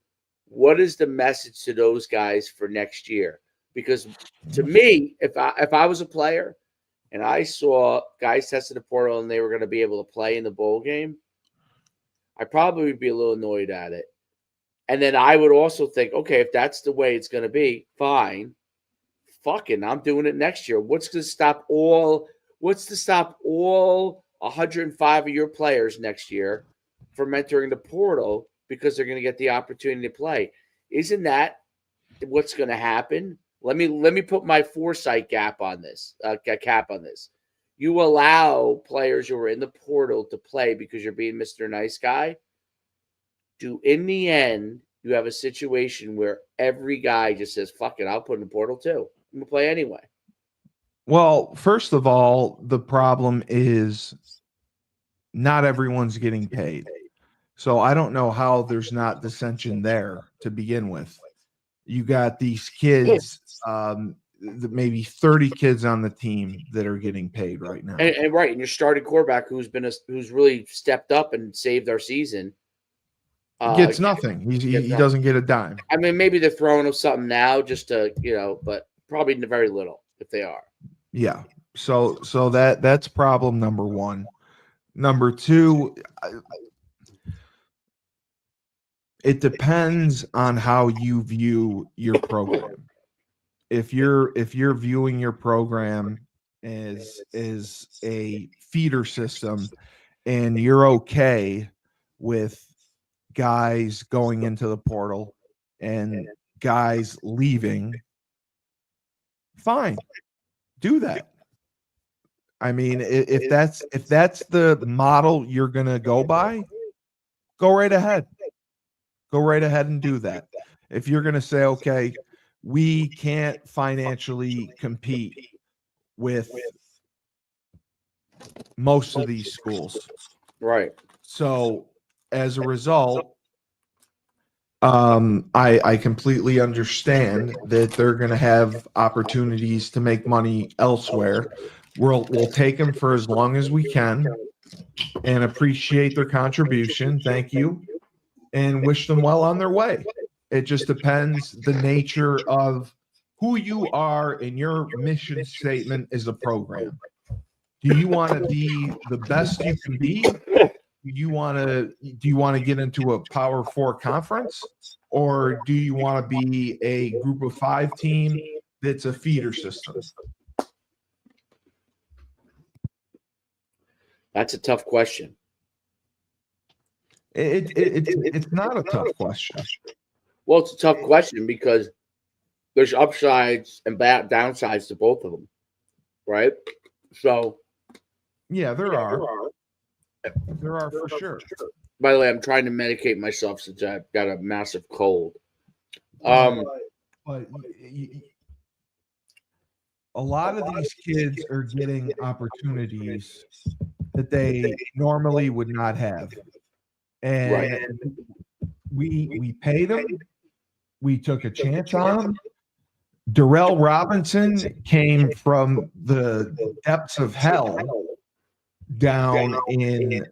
what is the message to those guys for next year? Because to me, if I was a player and I saw guys testing the portal and they were going to be able to play in the bowl game, I probably would be a little annoyed at it. And then I would also think, okay, if that's the way it's going to be, fine. Fucking, I'm doing it next year. What's to stop all 105 of your players next year from entering the portal because they're going to get the opportunity to play? Isn't that what's going to happen? Let me put my foresight cap on this. You allow players who are in the portal to play because you're being Mr. Nice Guy. do in the end you have a situation where every guy just says, fuck it, I'll put in the portal too. I'm going to play anyway. Well, first of all, the problem is not everyone's getting paid. So I don't know how there's not dissension there to begin with. You got these kids, maybe 30 kids on the team that are getting paid right now. And right, and your starting quarterback who's really stepped up and saved our season gets nothing. He doesn't get a dime. I mean, maybe they're throwing him something now just to, but probably very little if they are. Yeah. So that's problem number one. Number two, it depends on how you view your program. If you're viewing your program as a feeder system and you're okay with guys going into the portal and guys leaving, fine, do that. I mean, if that's the model you're going to go by, go right ahead and do that. If you're going to say, okay, we can't financially compete with most of these schools, right? So as a result, I completely understand that they're going to have opportunities to make money elsewhere. We'll take them for as long as we can and appreciate their contribution. Thank you. And wish them well on their way. It just depends the nature of who you are and your mission statement as a program. Do you want to be the best you can be? Do you want to get into a Power 4 conference, or do you want to be a Group of 5 team that's a feeder system? That's a tough question. It's not a tough question. Well, it's a tough question because there's upsides and downsides to both of them, right? So, yeah, there are. There are for sure. By the way, I'm trying to medicate myself since I've got a massive cold. But a lot of these kids are getting opportunities that they normally would not have. And right. we paid them. We took a chance on them. Darrell Robinson came from the depths of hell down in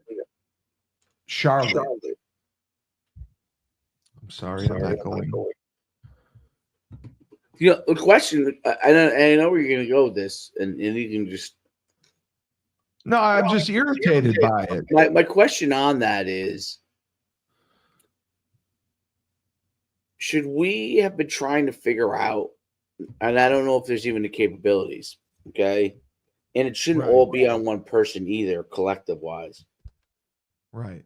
Charlotte. I'm sorry, I'm echoing. The question, I know where you're going to go with this, and you can just. No, I'm just irritated by it. My question on that is, should we have been trying to figure out, and I don't know if there's even the capabilities, okay? And it shouldn't all be on one person either, collective-wise. Right.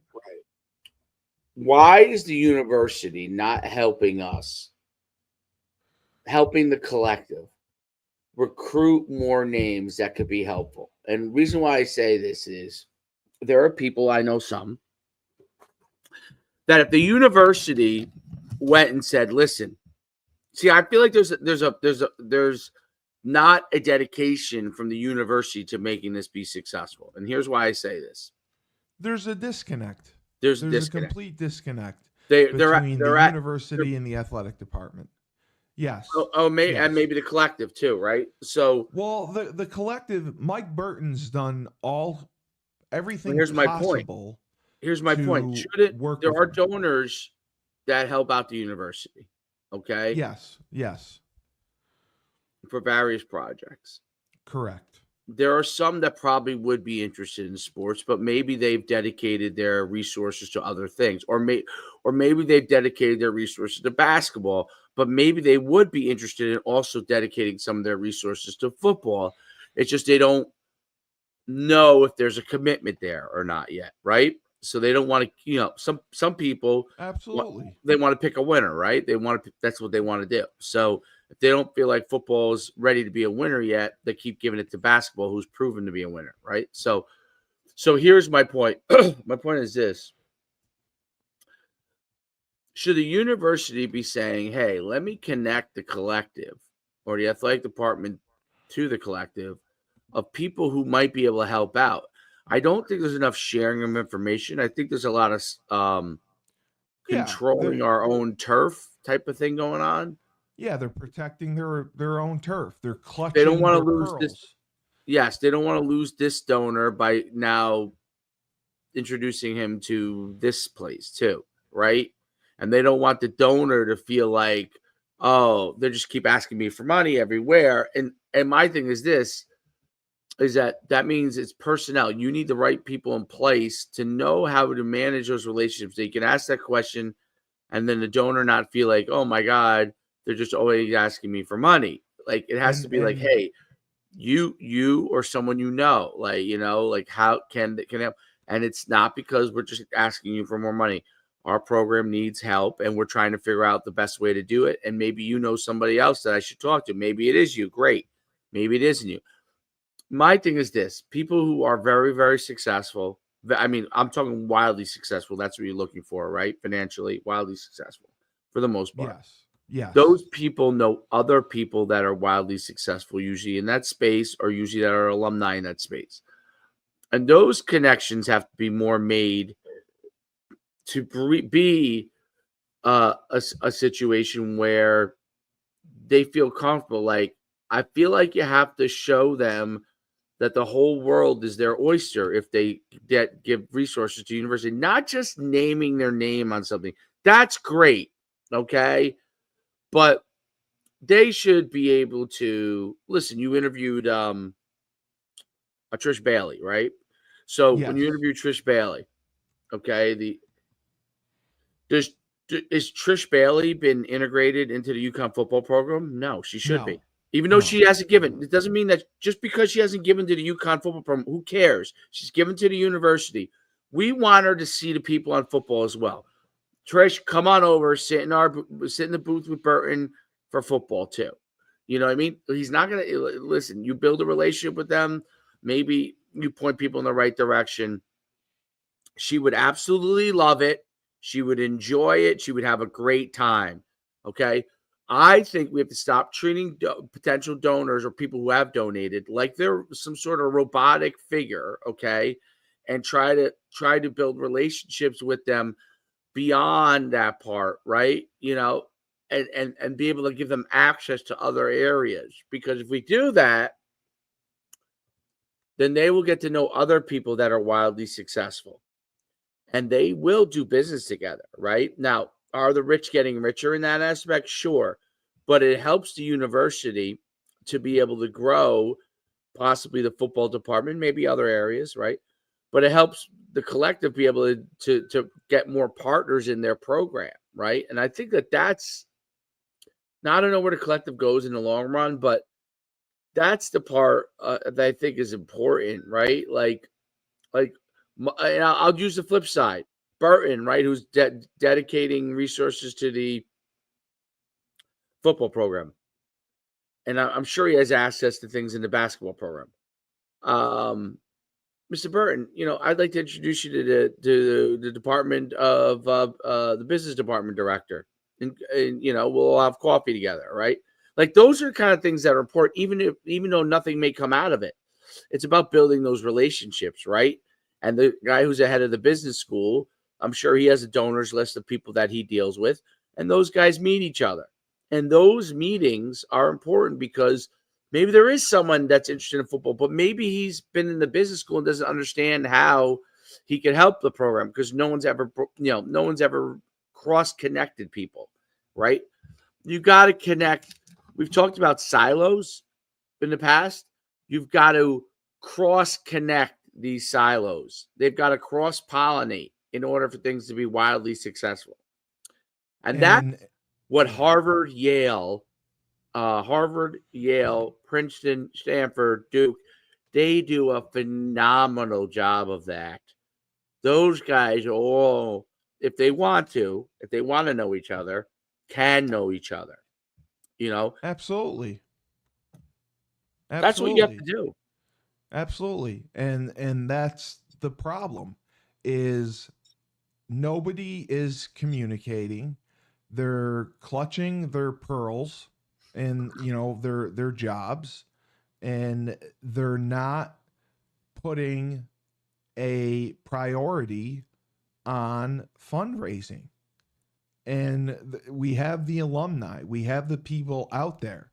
Why is the university not helping us, helping the collective, recruit more names that could be helpful? And the reason why I say this is there are people, I know some, that if the university went and said, listen, see, I feel like there's not a dedication from the university to making this be successful. And here's why I say this. There's a disconnect. There's a complete disconnect between the university and the athletic department. Yes. And maybe the collective too, right? So, well, the collective, Mike Burton's done everything here's my possible. Point. Here's my point. There are donors that help out the university. Okay. Yes. For various projects. Correct. There are some that probably would be interested in sports, but maybe they've dedicated their resources to other things, or maybe they've dedicated their resources to basketball, but maybe they would be interested in also dedicating some of their resources to football. It's just they don't know if there's a commitment there or not yet, right? So they don't want to, some people absolutely they want to pick a winner, right? That's what they want to do. So if they don't feel like football is ready to be a winner yet, they keep giving it to basketball, who's proven to be a winner, right? So here's my point. My point is this. should the university be saying, hey, let me connect the collective or the athletic department to the collective of people who might be able to help out? I don't think there's enough sharing of information. I think there's a lot of Yeah, controlling our own turf type of thing going on. they're protecting their own turf. They're They don't clutching want their to lose this. pearls. Yes, they don't want to lose this donor by now introducing him to this place too, right? And they don't want the donor to feel like, oh, they just keep asking me for money everywhere. And my thing is this is that means it's personnel. You need the right people in place to know how to manage those relationships. They can ask that question and then the donor not feel like, oh my God, they're just always asking me for money. Like it has to be like, And hey, you or someone like how can help. And it's not because we're just asking you for more money. Our program needs help and we're trying to figure out the best way to do it. And maybe you know somebody else that I should talk to. Maybe it is you. Great. Maybe it isn't you. My thing is this: people who are very, very successful. I mean, I'm talking wildly successful. That's what you're looking for, right? Financially, wildly successful for the most part. yes, yes, Those people know other people that are wildly successful, usually in that space, or usually that are alumni in that space. And those connections have to be more made to be a situation where they feel comfortable. Like, I feel like you have to show them that the whole world is their oyster if they give resources to university, not just naming their name on something. That's great. Okay. But they should be able to listen. You interviewed a Trish Bailey, right? So when you yes. interview Trish Bailey, okay, the does is Trish Bailey been integrated into the UConn football program? No, she should be. No, Even though no. she hasn't given, it doesn't mean that just because she hasn't given to the UConn football program, who cares? She's given to the university. We want her to see the people on football as well. Trish, come on over, sit in the booth with Burton for football too. You know what I mean? He's not gonna listen. You build a relationship with them. Maybe you point people in the right direction. She would absolutely love it. She would enjoy it. She would have a great time. Okay. I think we have to stop treating potential donors or people who have donated like they're some sort of robotic figure. Okay. And try to build relationships with them beyond that part, right? And be able to give them access to other areas. Because if we do that, then they will get to know other people that are wildly successful and they will do business together, right? Now, are the rich getting richer in that aspect? Sure. But it helps the university to be able to grow possibly the football department, maybe other areas, right? But it helps the collective be able to get more partners in their program, right? And I think that's now I don't know where the collective goes in the long run, but that's the part that I think is important, right? Like, and I'll use the flip side. Burton, right, who's dedicating resources to the football program, and I'm sure he has access to things in the basketball program. Mr. Burton, I'd like to introduce you to the department of the business department director, and we'll have coffee together, right? Like those are kind of things that are important, even though nothing may come out of it. It's about building those relationships, right? And the guy who's ahead of the business school, I'm sure he has a donors list of people that he deals with, and those guys meet each other. And those meetings are important because maybe there is someone that's interested in football, but maybe he's been in the business school and doesn't understand how he can help the program because no one's ever cross connected people, right? You got to connect. We've talked about silos in the past. You've got to cross connect these silos. They've got to cross pollinate in order for things to be wildly successful. And that's And what Harvard, Yale, Princeton, Stanford, Duke, they do a phenomenal job of that. Those guys all, if they want to know each other, can know each other. You know, absolutely, that's what you have to absolutely, do. absolutely. And that's the problem is nobody is communicating. they're clutching their pearls and their jobs, and they're not putting a priority on fundraising. And we have the alumni, we have the people out there.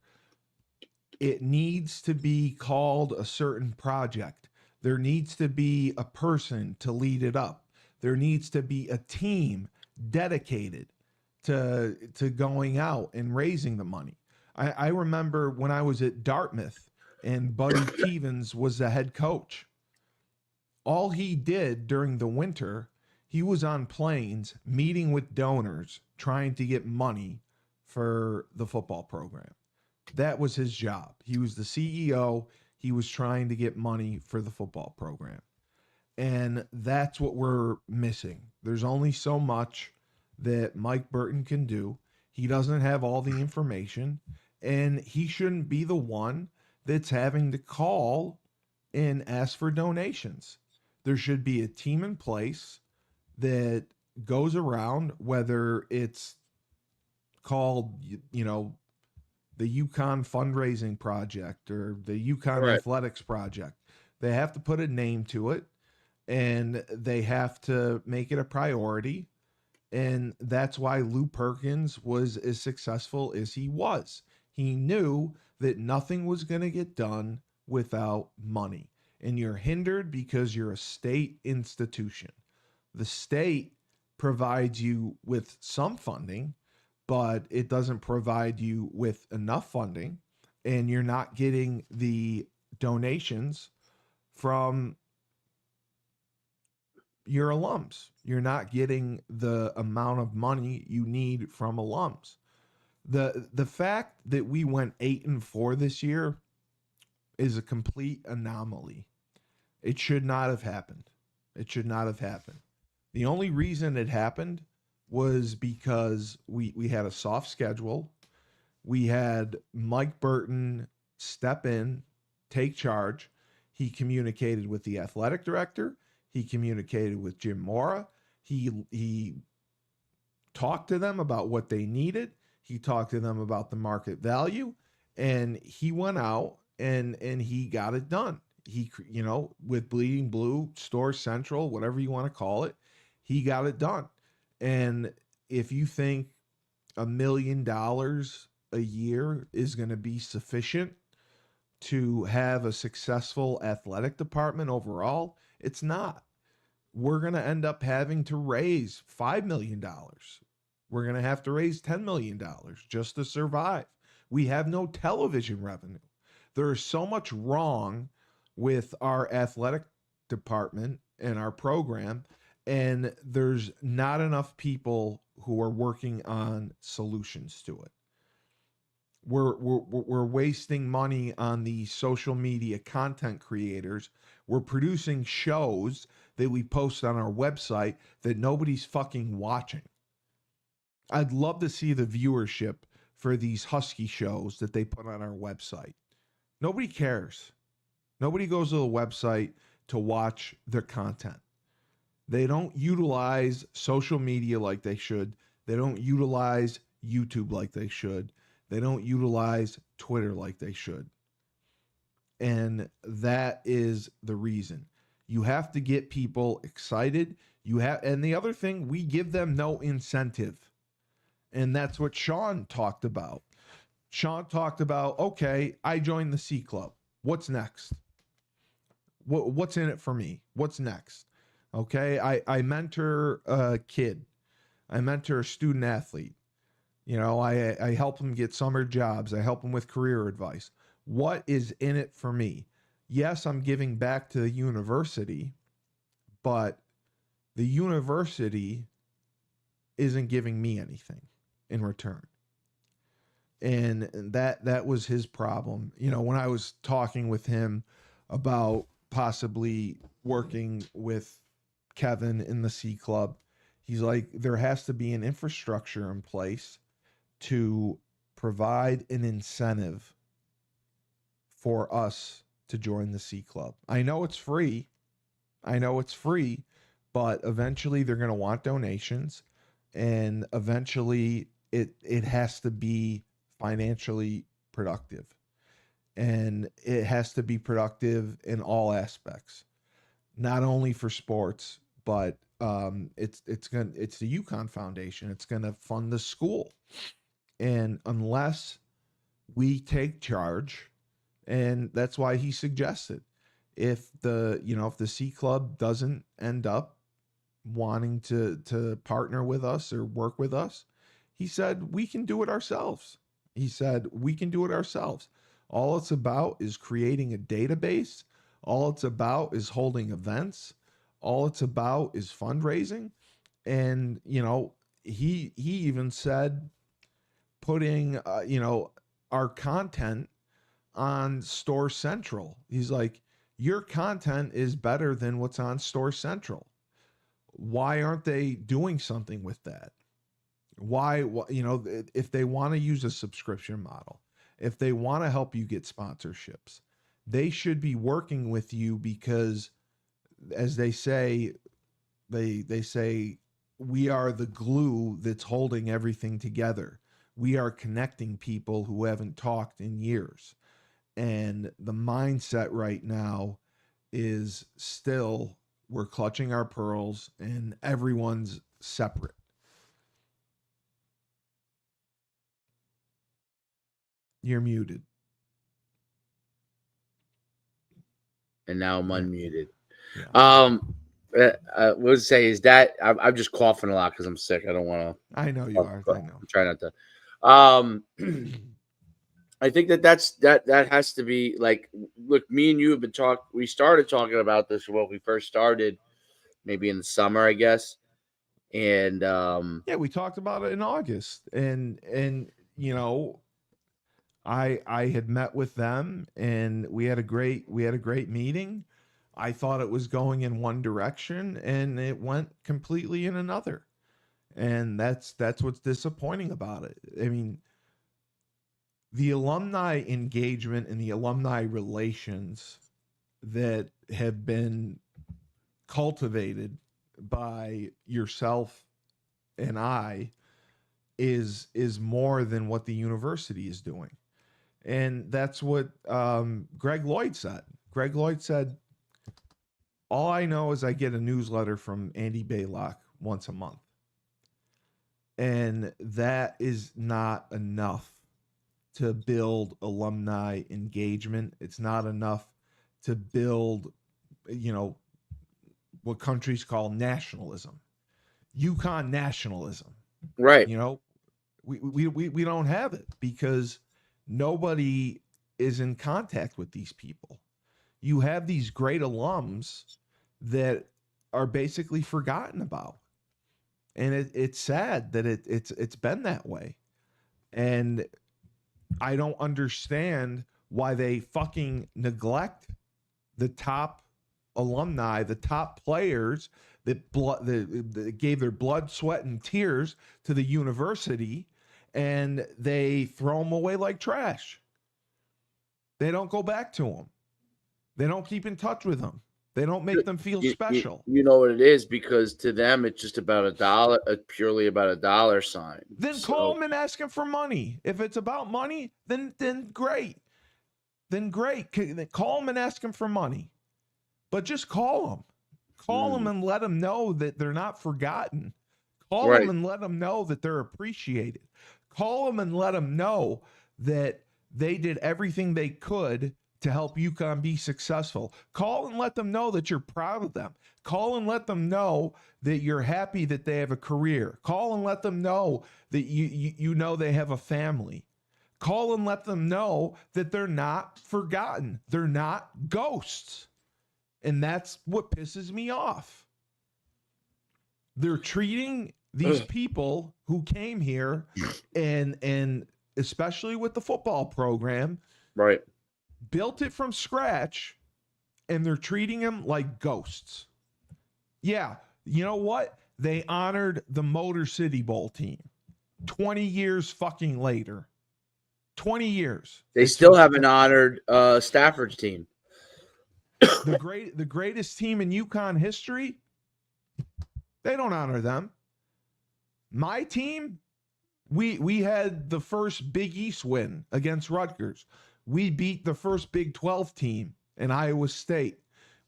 It needs to be called a certain project. There needs to be a person to lead it up. There needs to be a team dedicated to going out and raising the money. I remember when I was at Dartmouth and Buddy Keevens was the head coach. All he did during the winter, he was on planes meeting with donors, trying to get money for the football program. That was his job. He was the CEO. He was trying to get money for the football program. And that's what we're missing. There's only so much that Mike Burton can do. He doesn't have all the information, and he shouldn't be the one that's having to call and ask for donations. There should be a team in place that goes around, whether it's called, the UConn fundraising project or the UConn Right. athletics project. They have to put a name to it, and they have to make it a priority. And that's why Lou Perkins was as successful as he was. He knew that nothing was going to get done without money. And you're hindered because you're a state institution. The state provides you with some funding, but it doesn't provide you with enough funding, and you're not getting the donations from your alums. You're not getting the amount of money you need from alums. The fact that we went 8-4 this year is a complete anomaly. It should not have happened. It should not have happened. The only reason it happened was because we had a soft schedule. We had Mike Burton step in, take charge. He communicated with the athletic director. He communicated with Jim Mora. He talked to them about what they needed. He talked to them about the market value, and he went out and he got it done. He, with Bleeding Blue, Store Central, whatever you want to call it, he got it done. And if you think $1 million a year is going to be sufficient to have a successful athletic department overall, it's not. We're going to end up having to raise $5 million. We're going to have to raise $10 million just to survive. We have no television revenue. There is so much wrong with our athletic department and our program, and there's not enough people who are working on solutions to it. We're wasting money on the social media content creators. We're producing shows that we post on our website that nobody's fucking watching. I'd love to see the viewership for these Husky shows that they put on our website. Nobody cares. Nobody goes to the website to watch their content. They don't utilize social media like they should. They don't utilize YouTube like they should. They don't utilize Twitter like they should. And that is the reason. You have to get people excited. And the other thing, we give them no incentive. And that's what Sean talked about. Sean talked about, okay, I joined the C Club. What's next? What's in it for me? What's next? Okay, I mentor a kid. I mentor a student athlete. I help them get summer jobs. I help them with career advice. What is in it for me? Yes, I'm giving back to the university, but the university isn't giving me anything in return. And that was his problem. When I was talking with him about possibly working with Kevin in the C Club, he's like, there has to be an infrastructure in place to provide an incentive for us to join the C Club. I know it's free. But eventually they're going to want donations, and eventually it has to be financially productive, and it has to be productive in all aspects, not only for sports, but it's the UConn Foundation. It's gonna fund the school, and unless we take charge, and that's why he suggested, if the C Club doesn't end up wanting to partner with us or work with us, he said we can do it ourselves. He said we can do it ourselves. All it's about is creating a database. All it's about is holding events. All it's about is fundraising. And he even said putting our content on Store Central. He's like, your content is better than what's on Store Central. Why aren't they doing something with that? Why, if they want to use a subscription model, if they want to help you get sponsorships, they should be working with you, because as they say, they say we are the glue that's holding everything together. We are connecting people who haven't talked in years. And the mindset right now is still, we're clutching our pearls and everyone's separate. You're muted. And now I'm unmuted. Yeah. I would say is that I'm just coughing a lot because I'm sick. I don't want to. I know you are. I know. I'm trying not to. I think that has to be like, look, me and you have been we started talking about this when we first started, maybe in the summer, I guess. And yeah, we talked about it in August, and I had met with them, and we had a great meeting. I thought it was going in one direction, and it went completely in another. And that's what's disappointing about it. I mean, the alumni engagement and the alumni relations that have been cultivated by yourself and I is more than what the university is doing. And that's what Greg Lloyd said. Greg Lloyd said, all I know is I get a newsletter from Andy Baylock once a month. And that is not enough to build alumni engagement. It's not enough to build, what countries call nationalism. UConn nationalism. right. We don't have it because nobody is in contact with these people. You have these great alums that are basically forgotten about. And it's sad that it's been that way. And I don't understand why they fucking neglect the top alumni, the top players that gave their blood, sweat, and tears to the university, and they throw them away like trash. They don't go back to them. They don't keep in touch with them. They don't make them feel special. You know what it is, because to them it's just about $1, purely about $1 sign. Then call them and ask them for money. If it's about money, then great. Then great. Call them and ask them for money. But just call them. Call them and let them know that they're not forgotten. Call them and let them know that they're appreciated. Call them and let them know that they did everything they could to help UConn be successful. Call and let them know that you're proud of them. Call and let them know that you're happy that they have a career. Call and let them know that you know they have a family. Call and let them know that they're not forgotten. They're not ghosts. And that's what pisses me off. They're treating these people who came here and especially with the football program, right, built it from scratch, and they're treating them like ghosts. Yeah, you know what? They honored the Motor City Bowl team 20 years fucking later. 20 years. They still haven't honored Stafford's team. The greatest team in UConn history, they don't honor them. My team, We had the first Big East win against Rutgers. We beat the first Big 12 team in Iowa State.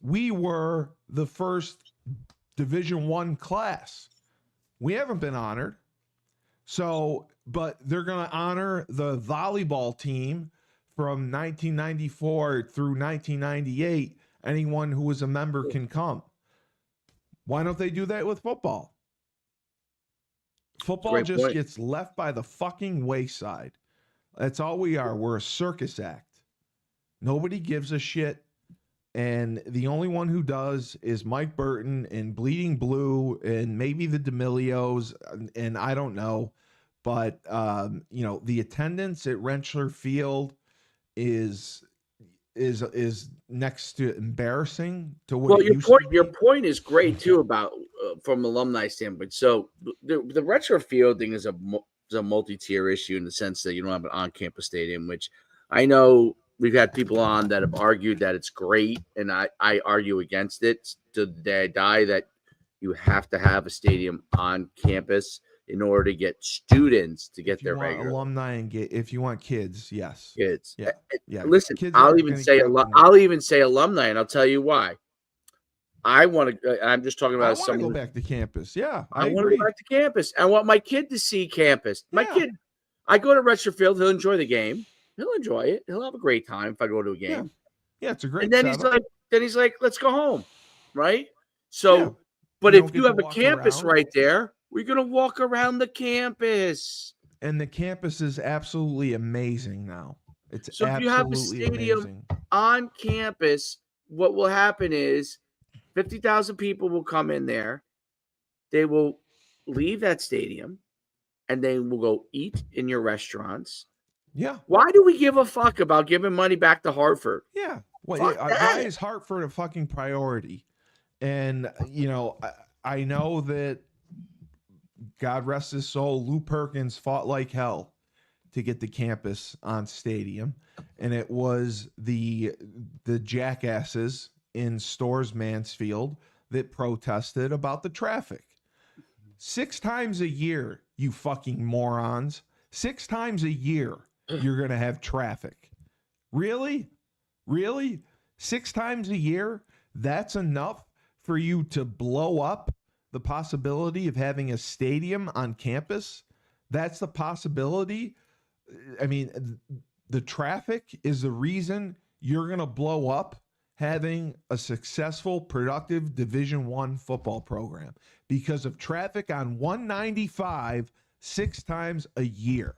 We were the first Division I class. We haven't been honored. So, but they're going to honor the volleyball team from 1994 through 1998. Anyone who was a member can come. Why don't they do that with football? Football Great just point. gets left by the fucking wayside. That's all we are. We're a circus act. Nobody gives a shit. And the only one who does is Mike Burton and Bleeding Blue and maybe the D'Amelios. And I don't know. But, the attendance at Rentschler Field is next to embarrassing to what it used to be. Your point is great too about from alumni standpoint. So the retro fielding is a multi-tier issue in the sense that you don't have an on-campus stadium, which I know we've had people on that have argued that it's great, and I argue against it to the day I die, that you have to have a stadium on campus in order to get students to get their regular alumni and if you want kids, yes, kids. Yeah. Listen, Kids I'll even say alumni, and I'll tell you why. I want to. I'm just talking about. I want to go back to campus. Yeah, I want to go back to campus. I want my kid to see campus. My kid. I go to Retcherfield. He'll enjoy the game. He'll enjoy it. He'll have a great time if I go to a game. Yeah, it's a great. And then he's like, let's go home, right? So, but if you have a campus right there, we're gonna walk around the campus. And the campus is absolutely amazing now. It's so if you have a stadium amazing on campus, what will happen is 50,000 people will come in there. They will leave that stadium and they will go eat in your restaurants. Yeah. Why do we give a fuck about giving money back to Hartford? Yeah. Why is Hartford a fucking priority? And, I know that, God rest his soul, Lou Perkins fought like hell to get the campus on stadium. And it was the jackasses in Storrs Mansfield that protested about the traffic. 6 times a year, you fucking morons. 6 times a year, you're going to have traffic. Really? 6 times a year? That's enough for you to blow up the possibility of having a stadium on campus? That's the possibility? I mean, the traffic is the reason you're going to blow up having a successful, productive Division I football program because of traffic on 195 6 times a year.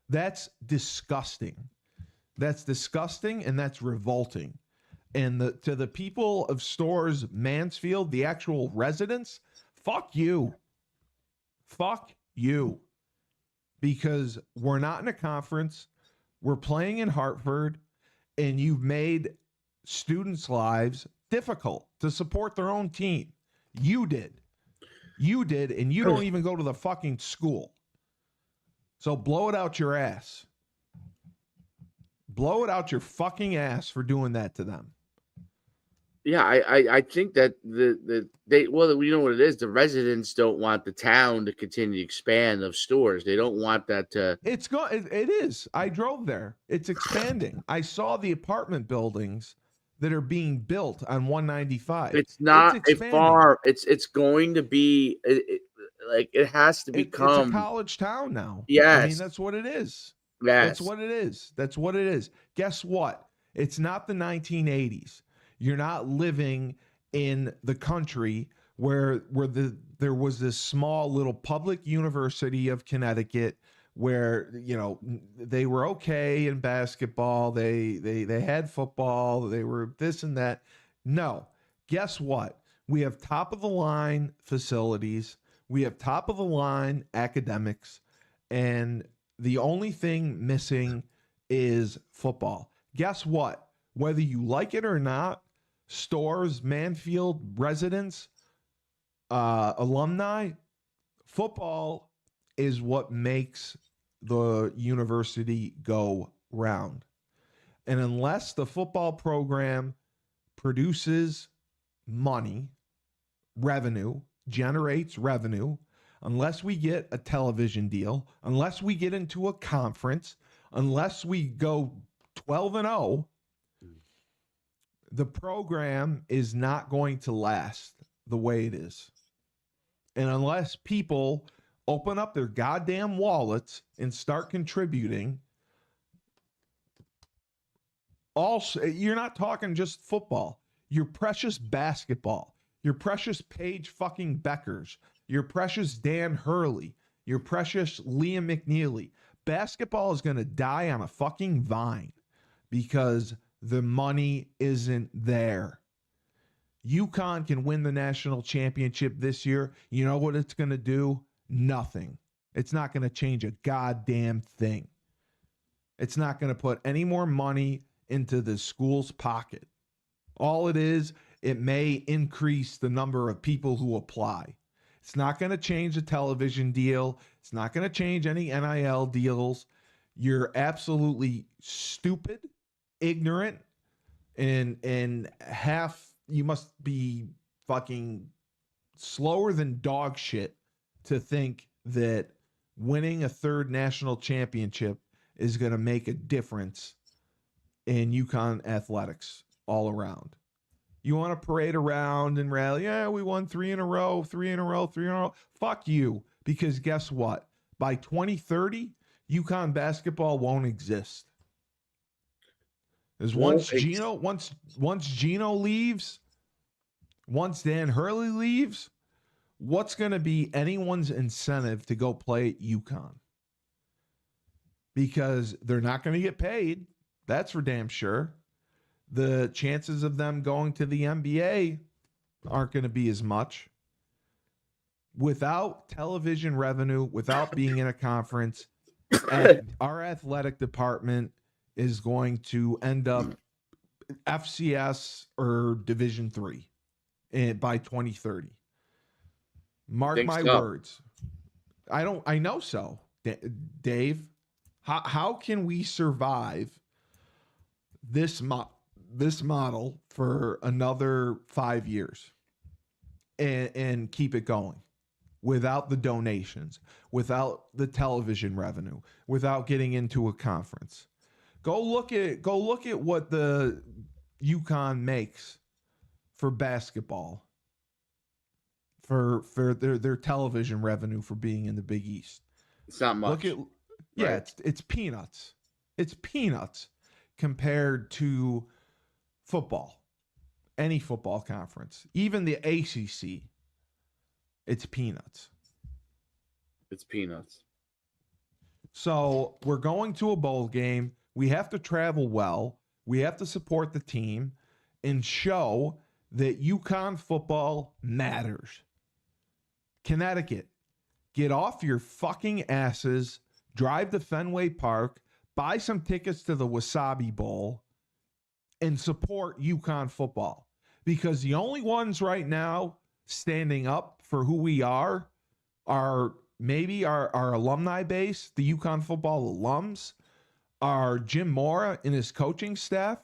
That's disgusting. That's disgusting, and that's revolting. And to the people of Storrs Mansfield, the actual residents, fuck you. Fuck you. Because we're not in a conference. We're playing in Hartford, and you've made students' lives difficult to support their own team. You did, and you don't even go to the fucking school. So blow it out your ass. Blow it out your fucking ass for doing that to them. Yeah, I think that we know what it is. The residents don't want the town to continue to expand of stores. They don't want that to. It is. I drove there. It's expanding. I saw the apartment buildings that are being built on 195. It's not a farm. It's going to be it has to become. It's a college town now. Yes. I mean, that's what it is. Yes. That's what it is. Guess what? It's not the 1980s. You're not living in the country where there was this small little public university of Connecticut where, they were okay in basketball. They had football. They were this and that. No. Guess what? We have top of the line facilities. We have top of the line academics. And the only thing missing is football. Guess what? Whether you like it or not, Storrs, Mansfield residents, alumni, football is what makes the university go round. And unless the football program produces money, revenue, generates revenue, unless we get a television deal, unless we get into a conference, unless we go 12-0, the program is not going to last the way it is. And unless people open up their goddamn wallets and start contributing, also, you're not talking just football, your precious basketball, your precious Paige fucking Beckers, your precious Dan Hurley, your precious Liam McNeely. Basketball is going to die on a fucking vine because the money isn't there. UConn can win the national championship this year. You know what it's going to do? Nothing. It's not going to change a goddamn thing. It's not going to put any more money into the school's pocket. All it is, it may increase the number of people who apply. It's not going to change the television deal. It's not going to change any NIL deals. You're absolutely stupid, ignorant, and half, you must be fucking slower than dog shit to think that winning a third national championship is going to make a difference in UConn athletics all around. You want to parade around and rally, yeah, we won 3 in a row. Fuck you. Because guess what? By 2030, UConn basketball won't exist. Because once Gino leaves, once Dan Hurley leaves, what's going to be anyone's incentive to go play at UConn? Because they're not going to get paid. That's for damn sure. The chances of them going to the NBA aren't going to be as much. Without television revenue, without being in a conference, our athletic department is going to end up FCS or Division III by 2030. Mark my words. I know so, Dave. How can we survive this model for another 5 years and keep it going without the donations, without the television revenue, without getting into a conference? Go look at what the UConn makes for basketball, for their television revenue for being in the Big East. It's not much. It's peanuts. It's peanuts compared to football, any football conference, even the ACC. It's peanuts. It's peanuts. So we're going to a bowl game. We have to travel well. We have to support the team and show that UConn football matters. Connecticut, get off your fucking asses, drive to Fenway Park, buy some tickets to the Wasabi Bowl, and support UConn football. Because the only ones right now standing up for who we are maybe our alumni base, the UConn football alums, are Jim Mora and his coaching staff,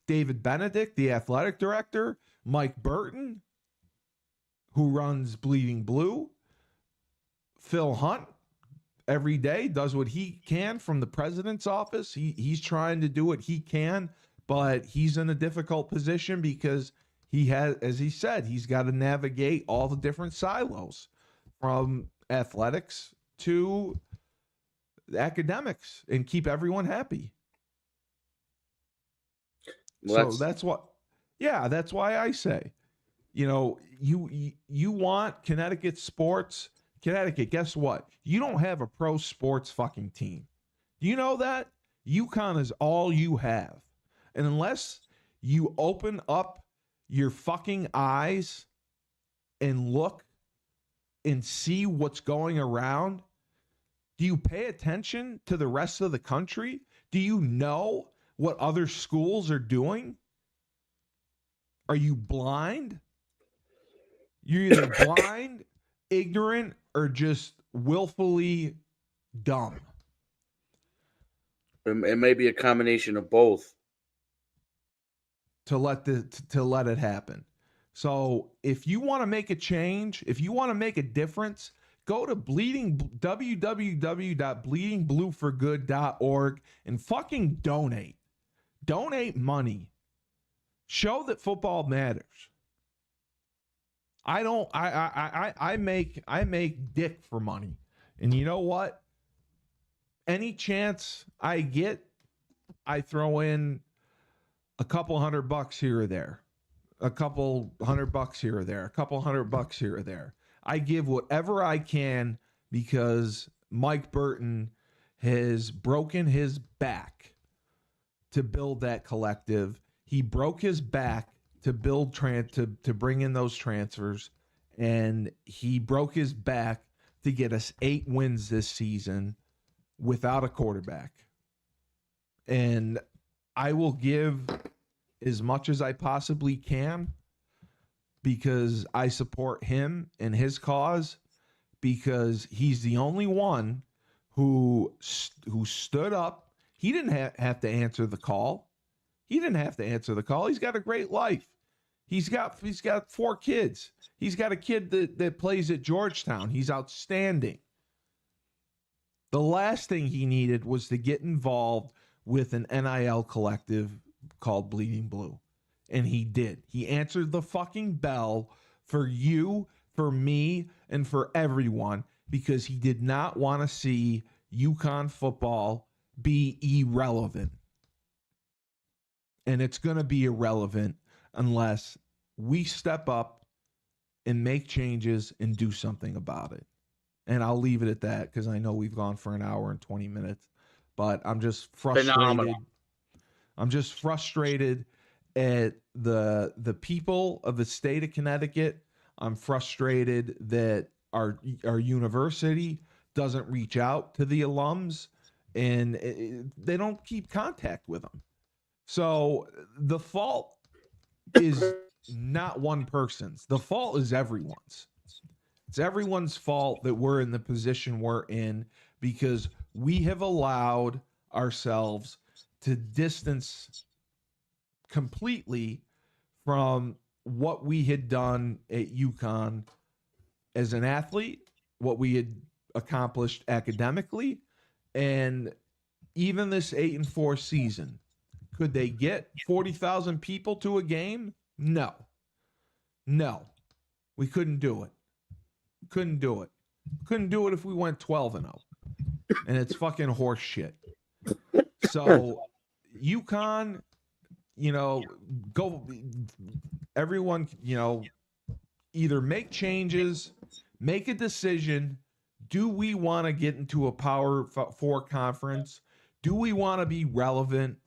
David Benedict, the athletic director, Mike Burton, who runs Bleeding Blue, Phil Hunt, every day does what he can from the president's office. He's trying to do what he can, but he's in a difficult position because he has, as he said, he's got to navigate all the different silos from athletics to academics and keep everyone happy. Well, so that's why I say, you want Connecticut sports. Connecticut, guess what? You don't have a pro sports fucking team. Do you know that? UConn is all you have. And unless you open up your fucking eyes and look and see what's going around, do you pay attention to the rest of the country? Do you know what other schools are doing? Are you blind? You're either blind, ignorant, or just willfully dumb. It may be a combination of both. To let it happen. So if you want to make a change, if you want to make a difference, go to www.bleedingblueforgood.org and fucking donate. Donate money. Show that football matters. I make dick for money. And you know what? Any chance I get, I throw in a couple $100 here or there. A couple $100 here or there. A couple $100 here or there. I give whatever I can because Mike Burton has broken his back to build that collective. He broke his back to build to bring in those transfers, and he broke his back to get us 8 wins this season without a quarterback. And I will give as much as I possibly can because I support him and his cause, because he's the only one who stood up. He didn't have to answer the call. He's got a great life. He's got 4 kids. He's got a kid that plays at Georgetown. He's outstanding. The last thing he needed was to get involved with an NIL collective called Bleeding Blue. And he did. He answered the fucking bell for you, for me, and for everyone, because he did not want to see UConn football be irrelevant. And it's going to be irrelevant unless we step up and make changes and do something about it. And I'll leave it at that because I know we've gone for an hour and 20 minutes, but I'm just frustrated. Phenomenal. I'm just frustrated at the people of the state of Connecticut. I'm frustrated that our university doesn't reach out to the alums and they don't keep contact with them. So the fault is not one person's. The fault is everyone's. It's everyone's fault that we're in the position we're in because we have allowed ourselves to distance completely from what we had done at UConn as an athlete, what we had accomplished academically, and even this 8-4 season. Could they get 40,000 people to a game? No. We couldn't do it. Couldn't do it if we went 12-0. And it's fucking horse shit. So UConn, go everyone, either make changes, make a decision. Do we want to get into a Power 4 conference? Do we want to be relevant?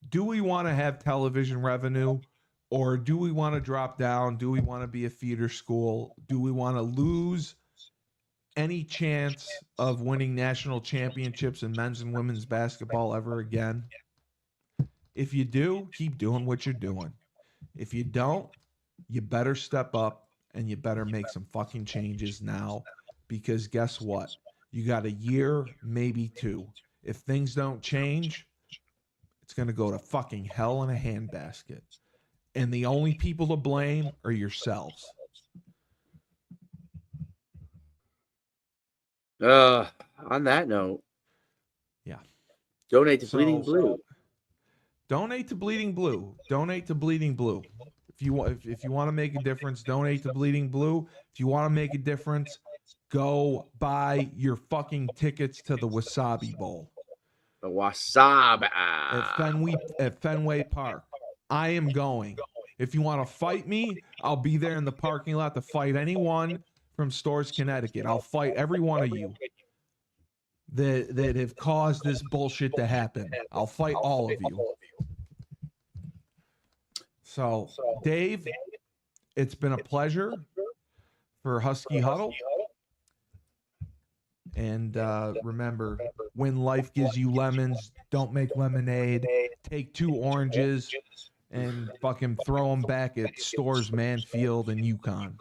Do we want to have television revenue? Or do we want to drop down? Do we want to be a feeder school? Do we want to lose any chance of winning national championships in men's and women's basketball ever again? If you do, keep doing what you're doing. If you don't, you better step up and you better make some fucking changes now, because guess what? You got a year, maybe 2. If things don't change, it's going to go to fucking hell in a handbasket. And the only people to blame are yourselves. On that note, yeah, donate to Bleeding Blue. Donate to Bleeding Blue. Donate to Bleeding Blue. If you want to make a difference, donate to Bleeding Blue. If you want to make a difference, go buy your fucking tickets to the Wasabi Bowl. The Wasabi at Fenway Park. I am going. If you want to fight me, I'll be there in the parking lot to fight anyone from Stores, Connecticut. I'll fight every one of you that have caused this bullshit to happen. I'll fight all of you. So, Dave, it's been a pleasure for Husky Huddle. And remember, when life gives you lemons, don't make lemonade. Take 2 oranges and fucking throw them back at Stores, Manfield, and UConn.